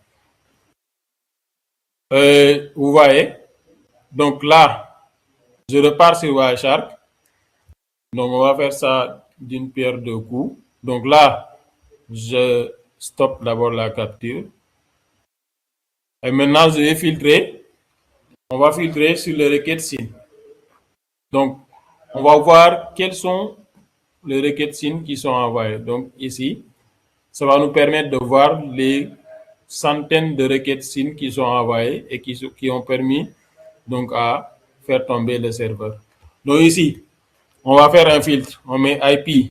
Vous voyez? Donc là, je repars sur Wireshark. Donc, on va faire ça d'une pierre deux coups. Donc là, je stoppe d'abord la capture. Et maintenant, je vais filtrer. On va filtrer sur les requêtes SYN. Donc, on va voir quelles sont les requêtes SYN qui sont envoyées. Donc, ici, ça va nous permettre de voir les centaines de requêtes SYN qui sont envoyées et qui ont permis donc à faire tomber le serveur. Donc, ici, on va faire un filtre. On met IP.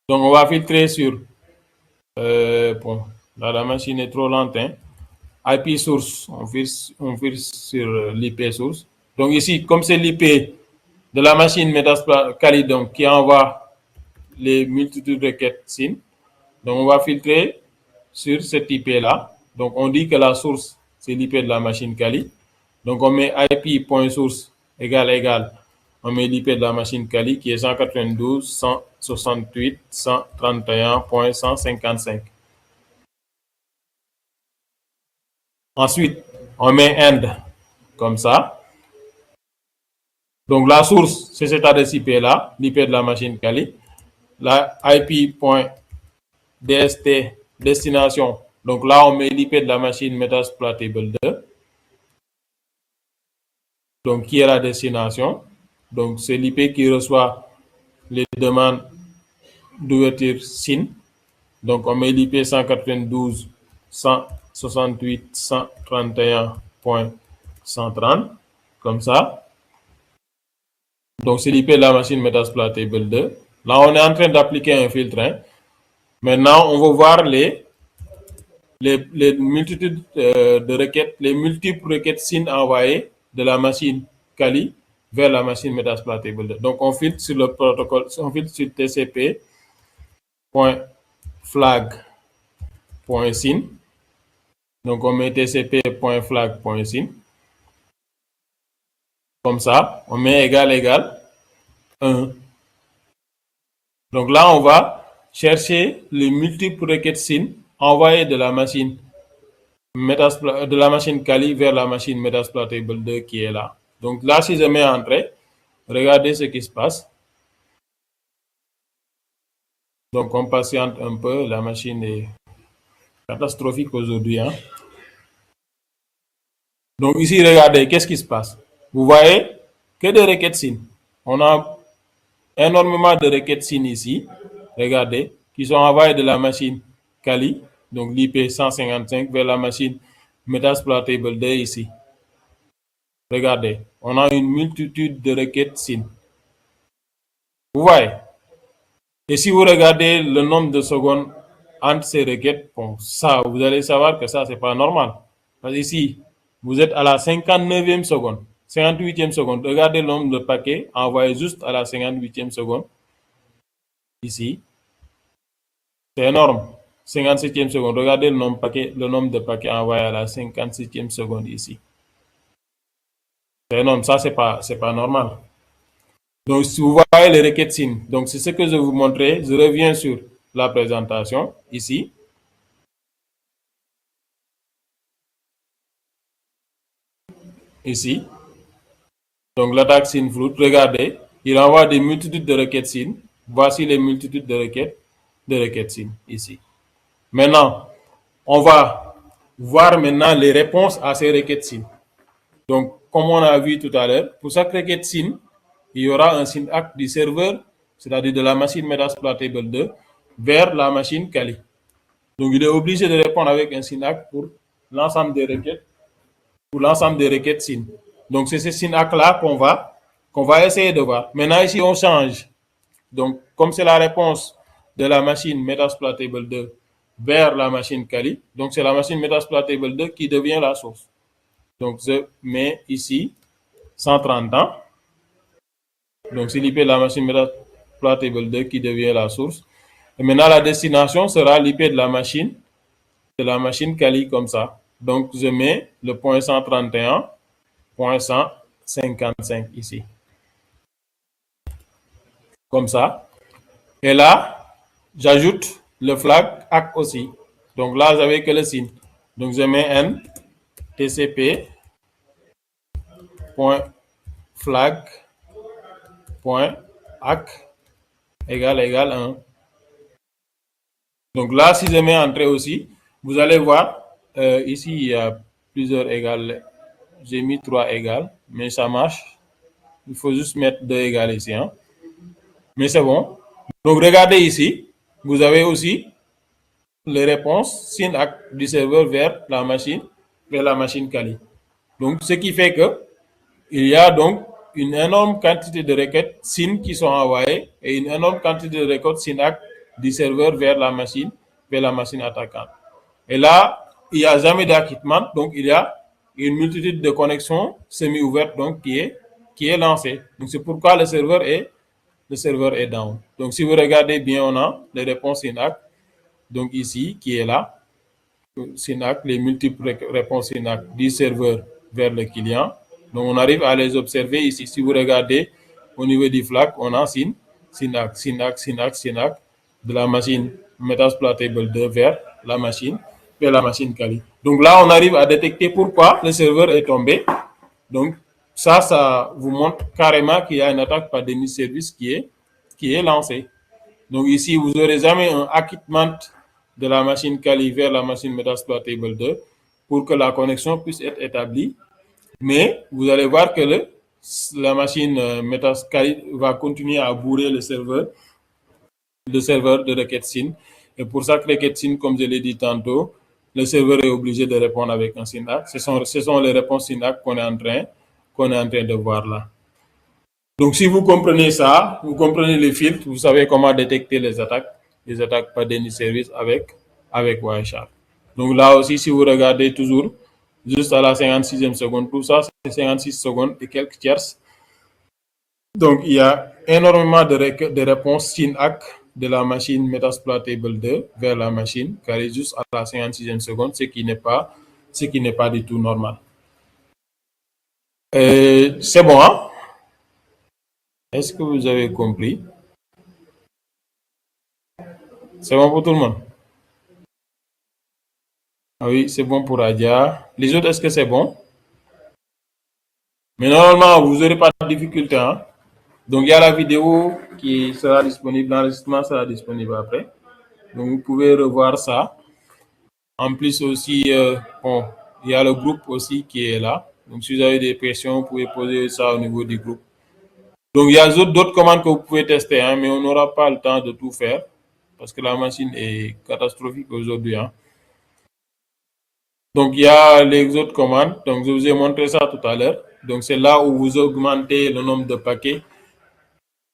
Donc, on va filtrer sur... bon, là, la machine est trop lente. Hein. IP source, on filtre sur l'IP source. Donc, ici, comme c'est l'IP de la machine Metasploit Kali, donc, qui envoie les multitudes de requêtes SYN, donc, on va filtrer sur cet IP-là. Donc, on dit que la source, c'est l'IP de la machine Kali. Donc, on met IP.source égale, on met l'IP de la machine Kali qui est 192.168.131.155. Ensuite, on met end comme ça. Donc, la source, c'est cet adresse IP-là, l'IP de la machine Kali. La IP.dst, destination. Donc, là, on met l'IP de la machine Metasploit Table 2. Donc, qui est la destination. Donc, c'est l'IP qui reçoit les demandes d'ouverture SYN. Donc, on met l'IP 192.168.131.130, comme ça. Donc, c'est l'IP de la machine Metasploit Table 2. Là, on est en train d'appliquer un filtre. Hein. Maintenant, on va voir les multitudes de requêtes, les multiples requêtes SYN envoyées de la machine Kali vers la machine Metasploit Table 2. Donc, on filtre sur le protocole, on filtre sur tcp.flag.syn. Donc, on met tcp.flag.syn. Comme ça, on met égal 1. Donc là, on va chercher les multiples requêtes SYN envoyées de la machine Kali vers la machine Metasploit Table 2 qui est là. Donc là, si je mets entrée, regardez ce qui se passe. Donc on patiente un peu, la machine est catastrophique aujourd'hui. Hein. Donc ici, regardez, qu'est-ce qui se passe? Vous voyez que des requêtes SYN. On a énormément de requêtes SYN ici, regardez, qui sont envoyées de la machine Kali, donc l'IP 155, vers la machine Metasploitable 2 ici. Regardez, on a une multitude de requêtes SYN. Vous voyez? Et si vous regardez le nombre de secondes entre ces requêtes, bon, ça, vous allez savoir que ça, c'est pas normal. Parce qu'ici, vous êtes à la 59e seconde, 58e seconde. Regardez le nombre de paquets envoyés juste à la 58e seconde. Ici. C'est énorme. 57e seconde. Regardez le nombre de paquets envoyés à la 57e seconde ici. C'est énorme. Ça, c'est pas normal. Donc, si vous voyez les requêtes SYN, donc c'est ce que je vais vous montrer. Je reviens sur la présentation ici. Ici. Donc, l'attaque SYN float, regardez, il envoie des multitudes de requêtes SYN. Voici les multitudes de requêtes SYN ici. Maintenant, on va voir maintenant les réponses à ces requêtes SYN. Donc, comme on a vu tout à l'heure, pour chaque requête SYN, il y aura un SYN-ACK du serveur, c'est-à-dire de la machine Metasploitable 2, vers la machine Kali. Donc, il est obligé de répondre avec un SYN-ACK pour l'ensemble des requêtes, SYN. Donc, c'est ce SYN-ACK-là qu'on va essayer de voir. Maintenant, ici, on change. Donc, comme c'est la réponse de la machine Metasploitable 2 vers la machine Kali, donc c'est la machine Metasploitable 2 qui devient la source. Donc, je mets ici 130 ans. Donc, c'est l'IP de la machine Metasploitable 2 qui devient la source. Et maintenant, la destination sera l'IP de la machine Kali comme ça. Donc, je mets le point 131.155 ici. Comme ça. Et là, j'ajoute le flag ACK aussi. Donc là, j'avais que le SYN. Donc, je mets N TCP .flag .ACK égale 1. Donc là, si je mets entrée aussi, vous allez voir, ici, il y a plusieurs égales. J'ai mis 3 égales, mais ça marche. Il faut juste mettre 2 égales ici. Hein. Mais c'est bon. Donc, regardez ici, vous avez aussi les réponses SYN-ACK du serveur vers la machine Kali. Donc, ce qui fait que il y a donc une énorme quantité de requêtes SYN qui sont envoyées et une énorme quantité de requêtes SYN-ACK du serveur vers la machine attaquante. Et là, il n'y a jamais d'acquittement, donc il y a une multitude de connexions semi-ouvertes donc qui est lancée. Donc, c'est pourquoi le serveur est down. Donc, si vous regardez bien, on a les réponses SYN-ACK. Donc, ici, qui est là, SYN-ACK, les multiples réponses SYN-ACK du serveur vers le client. Donc, on arrive à les observer ici. Si vous regardez au niveau du flag, on a SYN-ACK de la machine Metasploitable 2 vers la machine Kali. Donc, là, on arrive à détecter pourquoi le serveur est tombé. Donc, ça vous montre carrément qu'il y a une attaque par déni de service qui est lancée. Donc ici, vous n'aurez jamais un acquittement de la machine Kali vers la machine Metasploitable 2 pour que la connexion puisse être établie. Mais vous allez voir que la machine Kali va continuer à bourrer le serveur de requête SYN. Et pour chaque requête SYN, comme je l'ai dit tantôt, le serveur est obligé de répondre avec un SYN-ACK. Ce sont les réponses SYN-ACK qu'on est en train de voir là. Donc, si vous comprenez ça, vous comprenez les filtres, vous savez comment détecter les attaques par déni de service avec Wireshark. Donc, là aussi, si vous regardez toujours, juste à la 56e seconde, tout ça, c'est 56 secondes et quelques tierces. Donc, il y a énormément de réponses SYN-ACK de la machine Metasploitable 2 vers la machine, car est juste à la 56e seconde, ce qui n'est pas du tout normal. C'est bon, hein? Est-ce que vous avez compris? C'est bon pour tout le monde? Ah oui, c'est bon pour Adia. Les autres, est-ce que c'est bon? Mais normalement, vous n'aurez pas de difficulté. Hein? Donc, il y a la vidéo qui sera disponible. L'enregistrement sera disponible après. Donc, vous pouvez revoir ça. En plus aussi, il y a le groupe aussi qui est là. Donc, si vous avez des questions, vous pouvez poser ça au niveau du groupe. Donc, il y a d'autres commandes que vous pouvez tester, hein, mais on n'aura pas le temps de tout faire parce que la machine est catastrophique aujourd'hui. Hein. Donc, il y a les autres commandes. Donc, je vous ai montré ça tout à l'heure. Donc, c'est là où vous augmentez le nombre de paquets,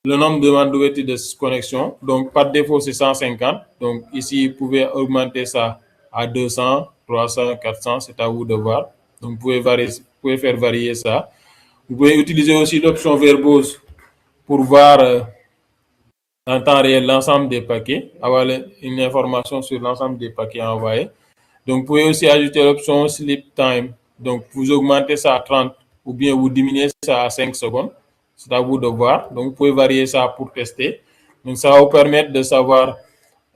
le nombre de demandes d'ouverture de connexion. Donc, par défaut, c'est 150. Donc, ici, vous pouvez augmenter ça à 200, 300, 400. C'est à vous de voir. Donc, vous pouvez faire varier ça. Vous pouvez utiliser aussi l'option verbose pour voir en temps réel l'ensemble des paquets, avoir une information sur l'ensemble des paquets envoyés. Donc, vous pouvez aussi ajouter l'option Sleep Time. Donc, vous augmentez ça à 30 ou bien vous diminuez ça à 5 secondes. C'est à vous de voir. Donc, vous pouvez varier ça pour tester. Donc, ça va vous permettre de savoir,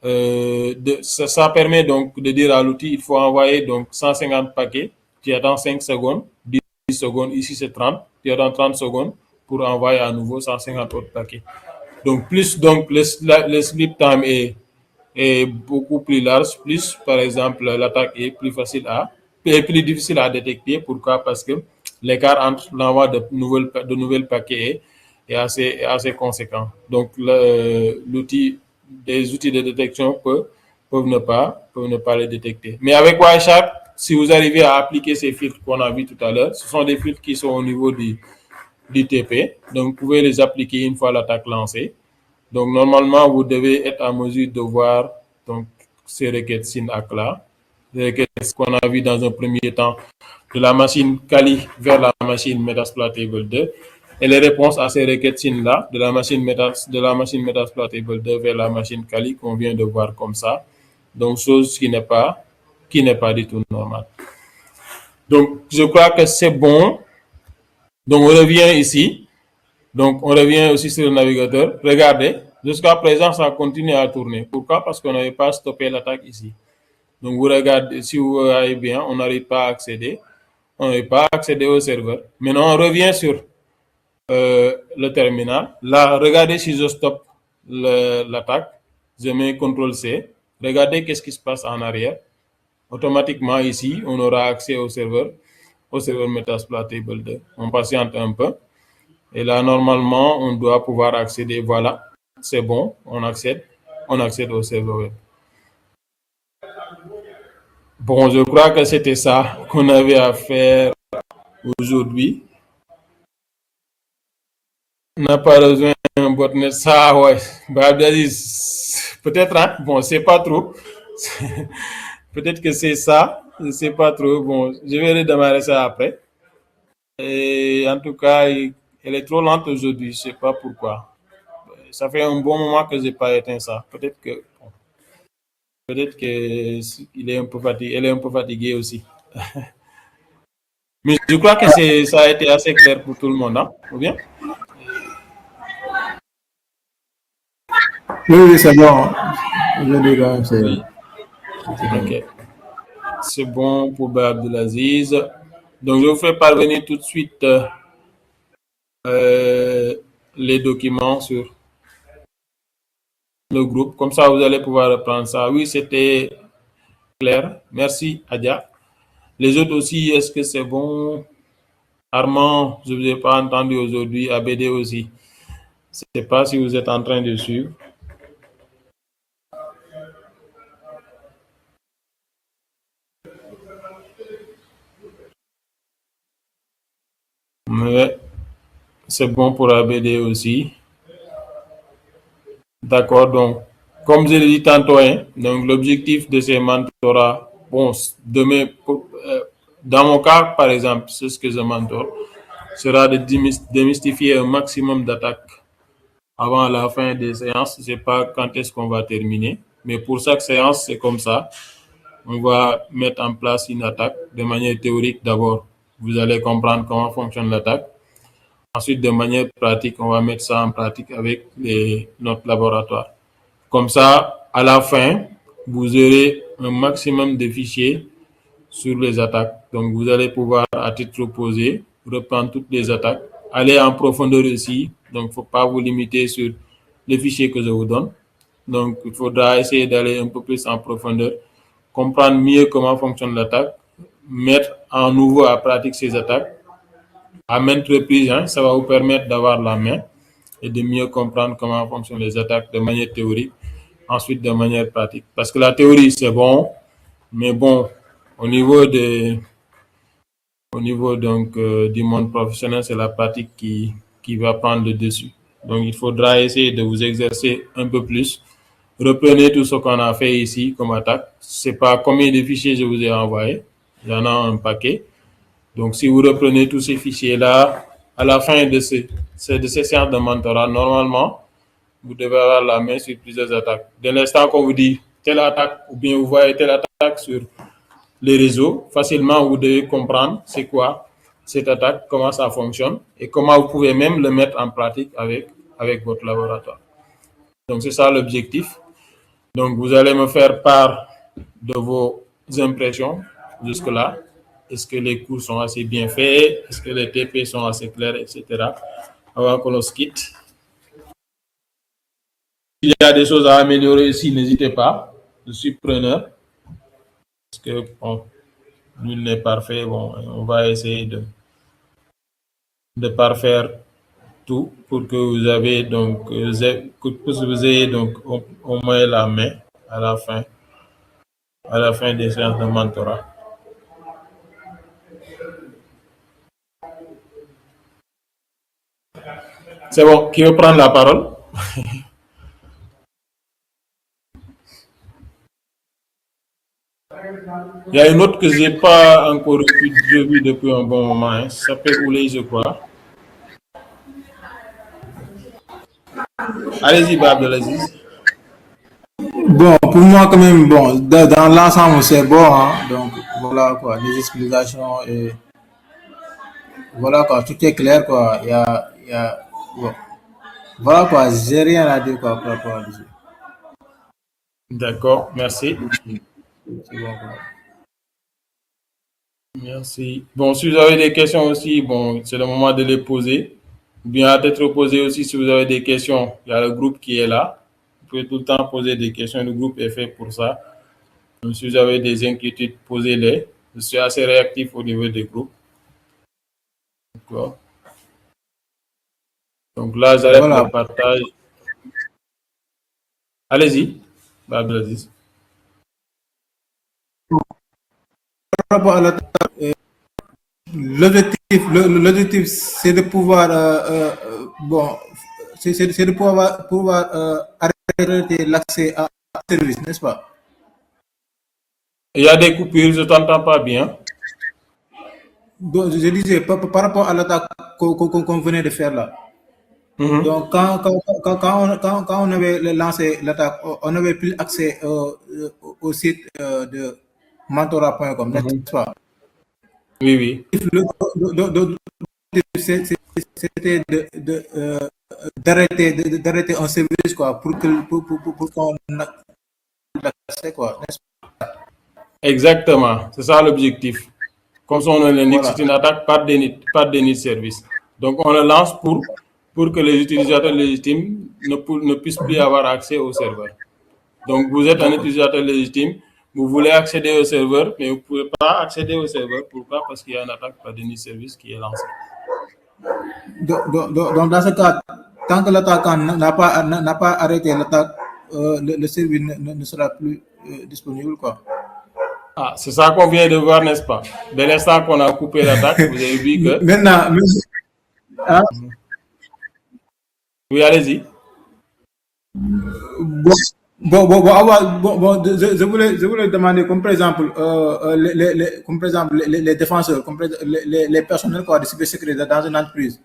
ça permet donc de dire à l'outil, il faut envoyer donc 150 paquets. Tu attends 5 secondes, 10 secondes, ici c'est 30. Tu attends 30 secondes pour envoyer à nouveau 150 autres paquets. Donc, plus donc le sleep time est beaucoup plus large, plus par exemple l'attaque est plus difficile à détecter. Pourquoi? Parce que l'écart entre l'envoi de nouvelles paquets est assez conséquent. Donc des outils de détection peuvent ne pas les détecter. Mais avec Wireshark, si vous arrivez à appliquer ces filtres qu'on a vu tout à l'heure, ce sont des filtres qui sont au niveau du TP. Donc vous pouvez les appliquer une fois l'attaque lancée. Donc, normalement, vous devez être en mesure de voir donc, ces requêtes SYN-ACK-là, les requêtes qu'on a vues dans un premier temps de la machine Kali vers la machine Metasploitable 2 et les réponses à ces requêtes SYN-là de la machine Metasploitable 2 vers la machine Kali qu'on vient de voir comme ça. Donc, chose qui n'est pas du tout normale. Donc, je crois que c'est bon. Donc, on revient ici. Donc, on revient aussi sur le navigateur. Regardez, jusqu'à présent, ça continue à tourner. Pourquoi? Parce qu'on n'avait pas stoppé l'attaque ici. Donc, vous regardez, si vous regardez bien, on n'arrive pas à accéder. On n'arrive pas à accéder au serveur. Maintenant, on revient sur le terminal. Là, regardez si je stoppe l'attaque. Je mets CTRL-C. Regardez qu'est-ce qui se passe en arrière. Automatiquement, ici, on aura accès au serveur Metasploitable 2. On patiente un peu. Et là, normalement, on doit pouvoir accéder. Voilà, c'est bon, on accède au serveur web. Bon, je crois que c'était ça qu'on avait à faire aujourd'hui. On n'a pas besoin d'un botnet. Ça, ouais. Peut-être, hein? Bon, c'est pas trop. Peut-être que c'est ça. C'est pas trop. Bon, je vais redémarrer ça après. Et en tout cas, elle est trop lente aujourd'hui, je sais pas pourquoi. Ça fait un bon moment que j'ai pas éteint ça. Peut-être que il est un peu fatigué, elle est un peu fatiguée aussi. Mais je crois que ça a été assez clair pour tout le monde, hein? Ou bien? Oui, c'est bon. Aujourd'hui, quand même, c'est... Ok. C'est bon pour Abdelaziz. Donc, je vous fais parvenir tout de suite les documents sur le groupe. Comme ça, vous allez pouvoir reprendre ça. Oui, c'était clair. Merci, Adia. Les autres aussi, est-ce que c'est bon? Armand, je ne vous ai pas entendu aujourd'hui. ABD aussi. Je ne sais pas si vous êtes en train de suivre. Mais c'est bon pour ABD aussi. D'accord, donc, comme je l'ai dit tantôt, hein, donc l'objectif de ces mentorats, bon, dans mon cas, par exemple, c'est ce que je mentor, sera de démystifier un maximum d'attaques avant la fin des séances. Je ne sais pas quand est-ce qu'on va terminer, mais pour chaque séance, c'est comme ça. On va mettre en place une attaque de manière théorique d'abord. Vous allez comprendre comment fonctionne l'attaque. Ensuite, de manière pratique, on va mettre ça en pratique avec notre laboratoire. Comme ça, à la fin, vous aurez un maximum de fichiers sur les attaques. Donc, vous allez pouvoir, à titre opposé, reprendre toutes les attaques, aller en profondeur aussi. Donc, il ne faut pas vous limiter sur les fichiers que je vous donne. Donc, il faudra essayer d'aller un peu plus en profondeur, comprendre mieux comment fonctionne l'attaque, mettre en nouveau à pratique ces attaques à maintes reprises, hein, ça va vous permettre d'avoir la main et de mieux comprendre comment fonctionnent les attaques de manière théorique, ensuite de manière pratique. Parce que la théorie, c'est bon, mais bon, au niveau donc du monde professionnel, c'est la pratique qui va prendre le dessus. Donc, il faudra essayer de vous exercer un peu plus. Reprenez tout ce qu'on a fait ici comme attaque. C'est pas combien de fichiers je vous ai envoyé. Il y en a un paquet. Donc, si vous reprenez tous ces fichiers-là, à la fin de ces séances de mentorat, normalement, vous devez avoir la main sur plusieurs attaques. Dès l'instant qu'on vous dit telle attaque, ou bien vous voyez telle attaque sur les réseaux, facilement, vous devez comprendre c'est quoi cette attaque, comment ça fonctionne, et comment vous pouvez même le mettre en pratique avec votre laboratoire. Donc, c'est ça l'objectif. Donc, vous allez me faire part de vos impressions jusque-là. Est-ce que les cours sont assez bien faits? Est-ce que les TP sont assez clairs, etc. Avant que l'on se quitte. S'il y a des choses à améliorer ici, n'hésitez pas. Je suis preneur. Parce que, bon, nul n'est parfait. Bon, on va essayer de parfaire tout pour que vous ayez donc au moins la main à la fin des séances de mentorat. C'est bon, qui veut prendre la parole? Il y a une autre que je n'ai pas encore revue depuis un bon moment. Hein. Ça s'appelle Ouley, je crois. Allez-y, Abdelaziz. Bon, pour moi, quand même, bon, dans l'ensemble, c'est bon. Hein, donc, voilà, quoi, les explications et voilà, quoi, tout est clair, quoi. Bon, voilà, quoi, j'ai rien à dire, quoi, par rapport à ça. D'accord, merci. C'est bon, quoi. Merci. Bon, si vous avez des questions aussi, bon, c'est le moment de les poser. Bien être posé aussi si vous avez des questions. Il y a le groupe qui est là. Vous pouvez tout le temps poser des questions. Le groupe est fait pour ça. Donc, si vous avez des inquiétudes, posez-les. Je suis assez réactif au niveau des groupes. D'accord. Donc là, j'arrête le partage. Allez-y, Abdelaziz. Par rapport à l'attaque, l'objectif, c'est de pouvoir, bon, c'est de pouvoir arrêter l'accès à service, n'est-ce pas? Il y a des coupures, je ne t'entends pas bien. Donc, je disais, par rapport à l'attaque qu'on venait de faire là. Donc, quand on avait lancé l'attaque, on n'avait plus accès au site de mentora.com, n'est-ce pas? Oui, oui. C'était d'arrêter un service, quoi, pour qu'on ait l'accès, quoi, n'est-ce pas? Exactement, c'est ça l'objectif. Comme son nom l'indique, voilà. C'est une attaque par déni de service. Donc, on le lance pour que les utilisateurs légitimes ne puissent plus avoir accès au serveur. Donc, vous êtes un utilisateur légitime, vous voulez accéder au serveur, mais vous ne pouvez pas accéder au serveur. Pourquoi? Parce qu'il y a une attaque par déni de service qui est lancée. Donc, dans ce cas, tant que l'attaquant n'a pas arrêté l'attaque, le service ne sera plus disponible, quoi. Ah, c'est ça qu'on vient de voir, n'est-ce pas? Dès l'instant qu'on a coupé l'attaque, vous avez vu que... Maintenant, hein? Oui, allez-y. Je voulais demander, comme par exemple, les défenseurs, comme les personnels, quoi, de cybersécurité dans une entreprise.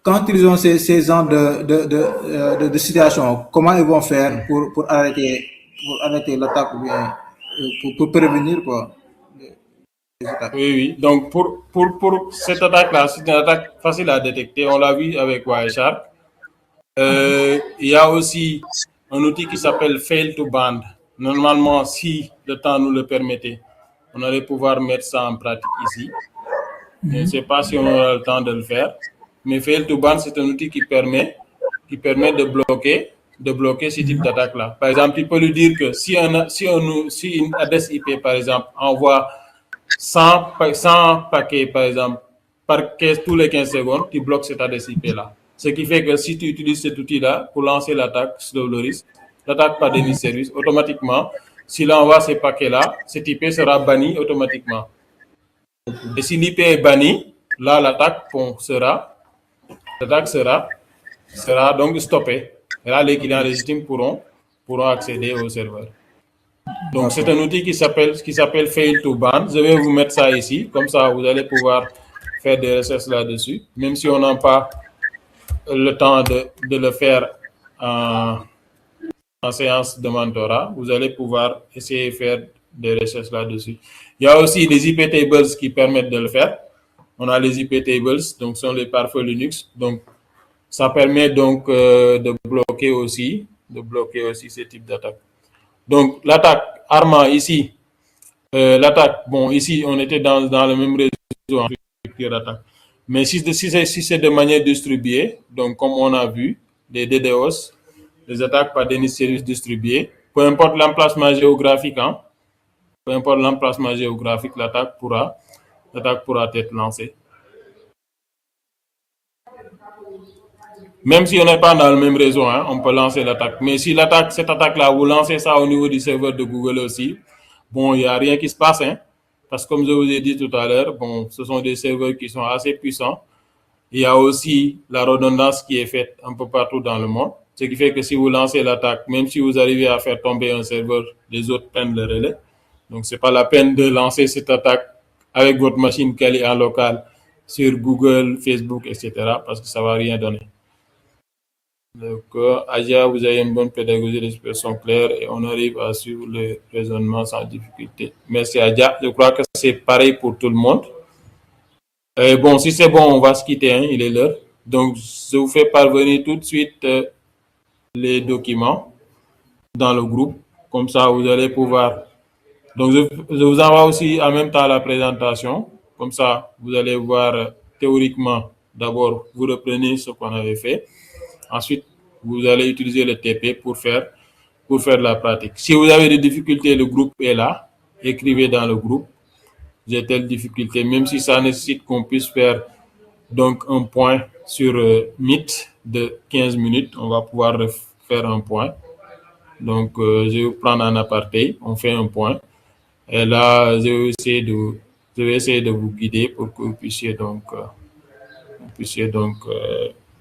Quand ils ont ces genres de situations, comment ils vont faire pour arrêter l'attaque ou bien pour prévenir, quoi? Oui. Donc, pour cette attaque-là, c'est une attaque facile à détecter. On l'a vu avec Wireshark. Il y a aussi un outil qui s'appelle Fail to Band. Normalement, si le temps nous le permettait, on allait pouvoir mettre ça en pratique ici. Je ne sais pas si on aura le temps de le faire. Mais Fail to Band, c'est un outil qui permet de bloquer ce type d'attaque-là. Par exemple, il peut lui dire que si une adresse IP, par exemple, envoie 100 paquets, par exemple, tous les 15 secondes, tu bloques cette adresse IP-là. Ce qui fait que si tu utilises cet outil-là pour lancer l'attaque sur le risque, l'attaque par déni de service, automatiquement, s'il envoie ces paquets-là, cet IP sera banni automatiquement. Et si l'IP est banni, là, l'attaque sera donc stoppée. Et là, les clients légitimes pourront accéder au serveur. Donc, c'est un outil qui s'appelle Fail to Ban. Je vais vous mettre ça ici. Comme ça, vous allez pouvoir faire des recherches là-dessus. Même si on n'a pas le temps de le faire en séance de mentorat, vous allez pouvoir essayer de faire des recherches là-dessus. Il y a aussi les IP tables qui permettent de le faire. On a les IP tables, donc ce sont les pare-feux Linux. Donc, ça permet donc de bloquer aussi ce type d'attaque. Donc, l'attaque Arma ici, ici, on était dans le même réseau en structure d'attaque. Mais si c'est de manière distribuée, donc comme on a vu, les DDoS, les attaques par déni de service distribués, peu importe l'emplacement géographique, l'attaque pourra être lancée. Même si on n'est pas dans le même réseau, on peut lancer l'attaque. Mais si cette attaque-là, vous lancez ça au niveau du serveur de Google aussi, bon, il n'y a rien qui se passe, parce que comme je vous ai dit tout à l'heure, bon, ce sont des serveurs qui sont assez puissants. Il y a aussi la redondance qui est faite un peu partout dans le monde, ce qui fait que si vous lancez l'attaque, même si vous arrivez à faire tomber un serveur, les autres prennent le relais. Donc, c'est pas la peine de lancer cette attaque avec votre machine calée en local sur Google, Facebook, etc., parce que ça va rien donner. Donc, Aja, vous avez une bonne pédagogie, les expressions claires et on arrive à suivre le raisonnement sans difficulté. Merci, Aja. Je crois que c'est pareil pour tout le monde. Bon, si c'est bon, on va se quitter, il est l'heure. Donc, je vous fais parvenir tout de suite les documents dans le groupe. Comme ça, vous allez pouvoir... Donc, je vous envoie aussi en même temps la présentation. Comme ça, vous allez voir théoriquement, d'abord, vous reprenez ce qu'on avait fait. Ensuite, vous allez utiliser le TP pour faire la pratique. Si vous avez des difficultés, le groupe est là. Écrivez dans le groupe. J'ai telle difficulté, même si ça nécessite qu'on puisse faire donc un point sur Meet de 15 minutes, on va pouvoir faire un point. Donc, je vais prendre un aparté, on fait un point. Et là, je vais essayer de vous guider pour que vous puissiez donc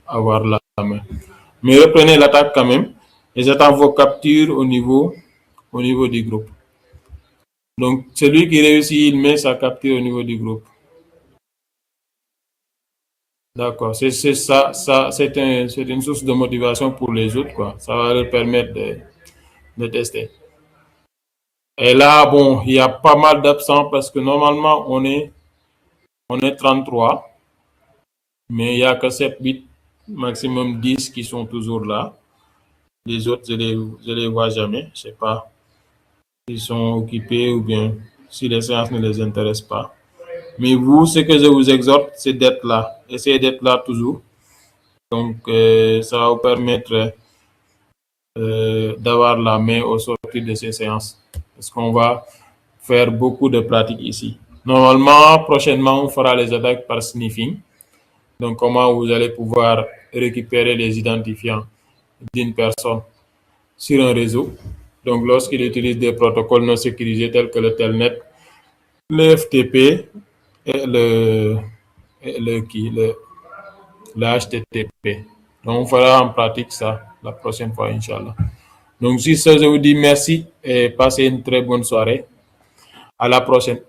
avoir la main. Mais reprenez l'attaque quand même et j'attends vos captures au niveau du groupe. Donc, celui qui réussit, il met sa capture au niveau du groupe. D'accord, c'est ça, c'est une source de motivation pour les autres, quoi. Ça va leur permettre de tester. Et là, bon, il y a pas mal d'absents parce que normalement, on est 33, mais il n'y a que 7, 8, maximum 10 qui sont toujours là. Les autres, je les vois jamais. Je sais pas s'ils sont occupés ou bien si les séances ne les intéressent pas. Mais vous, ce que je vous exhorte, c'est d'être là. Essayez d'être là toujours. Donc, ça va vous permettre d'avoir la main au sortir de ces séances. Parce qu'on va faire beaucoup de pratiques ici. Normalement, prochainement, on fera les attaques par sniffing. Donc, comment vous allez pouvoir récupérer les identifiants d'une personne sur un réseau. Donc, lorsqu'il utilise des protocoles non sécurisés tels que le Telnet, le FTP et le HTTP. Donc, on fera en pratique ça la prochaine fois, Inch'Allah. Donc, sur ce, je vous dis merci et passez une très bonne soirée. À la prochaine.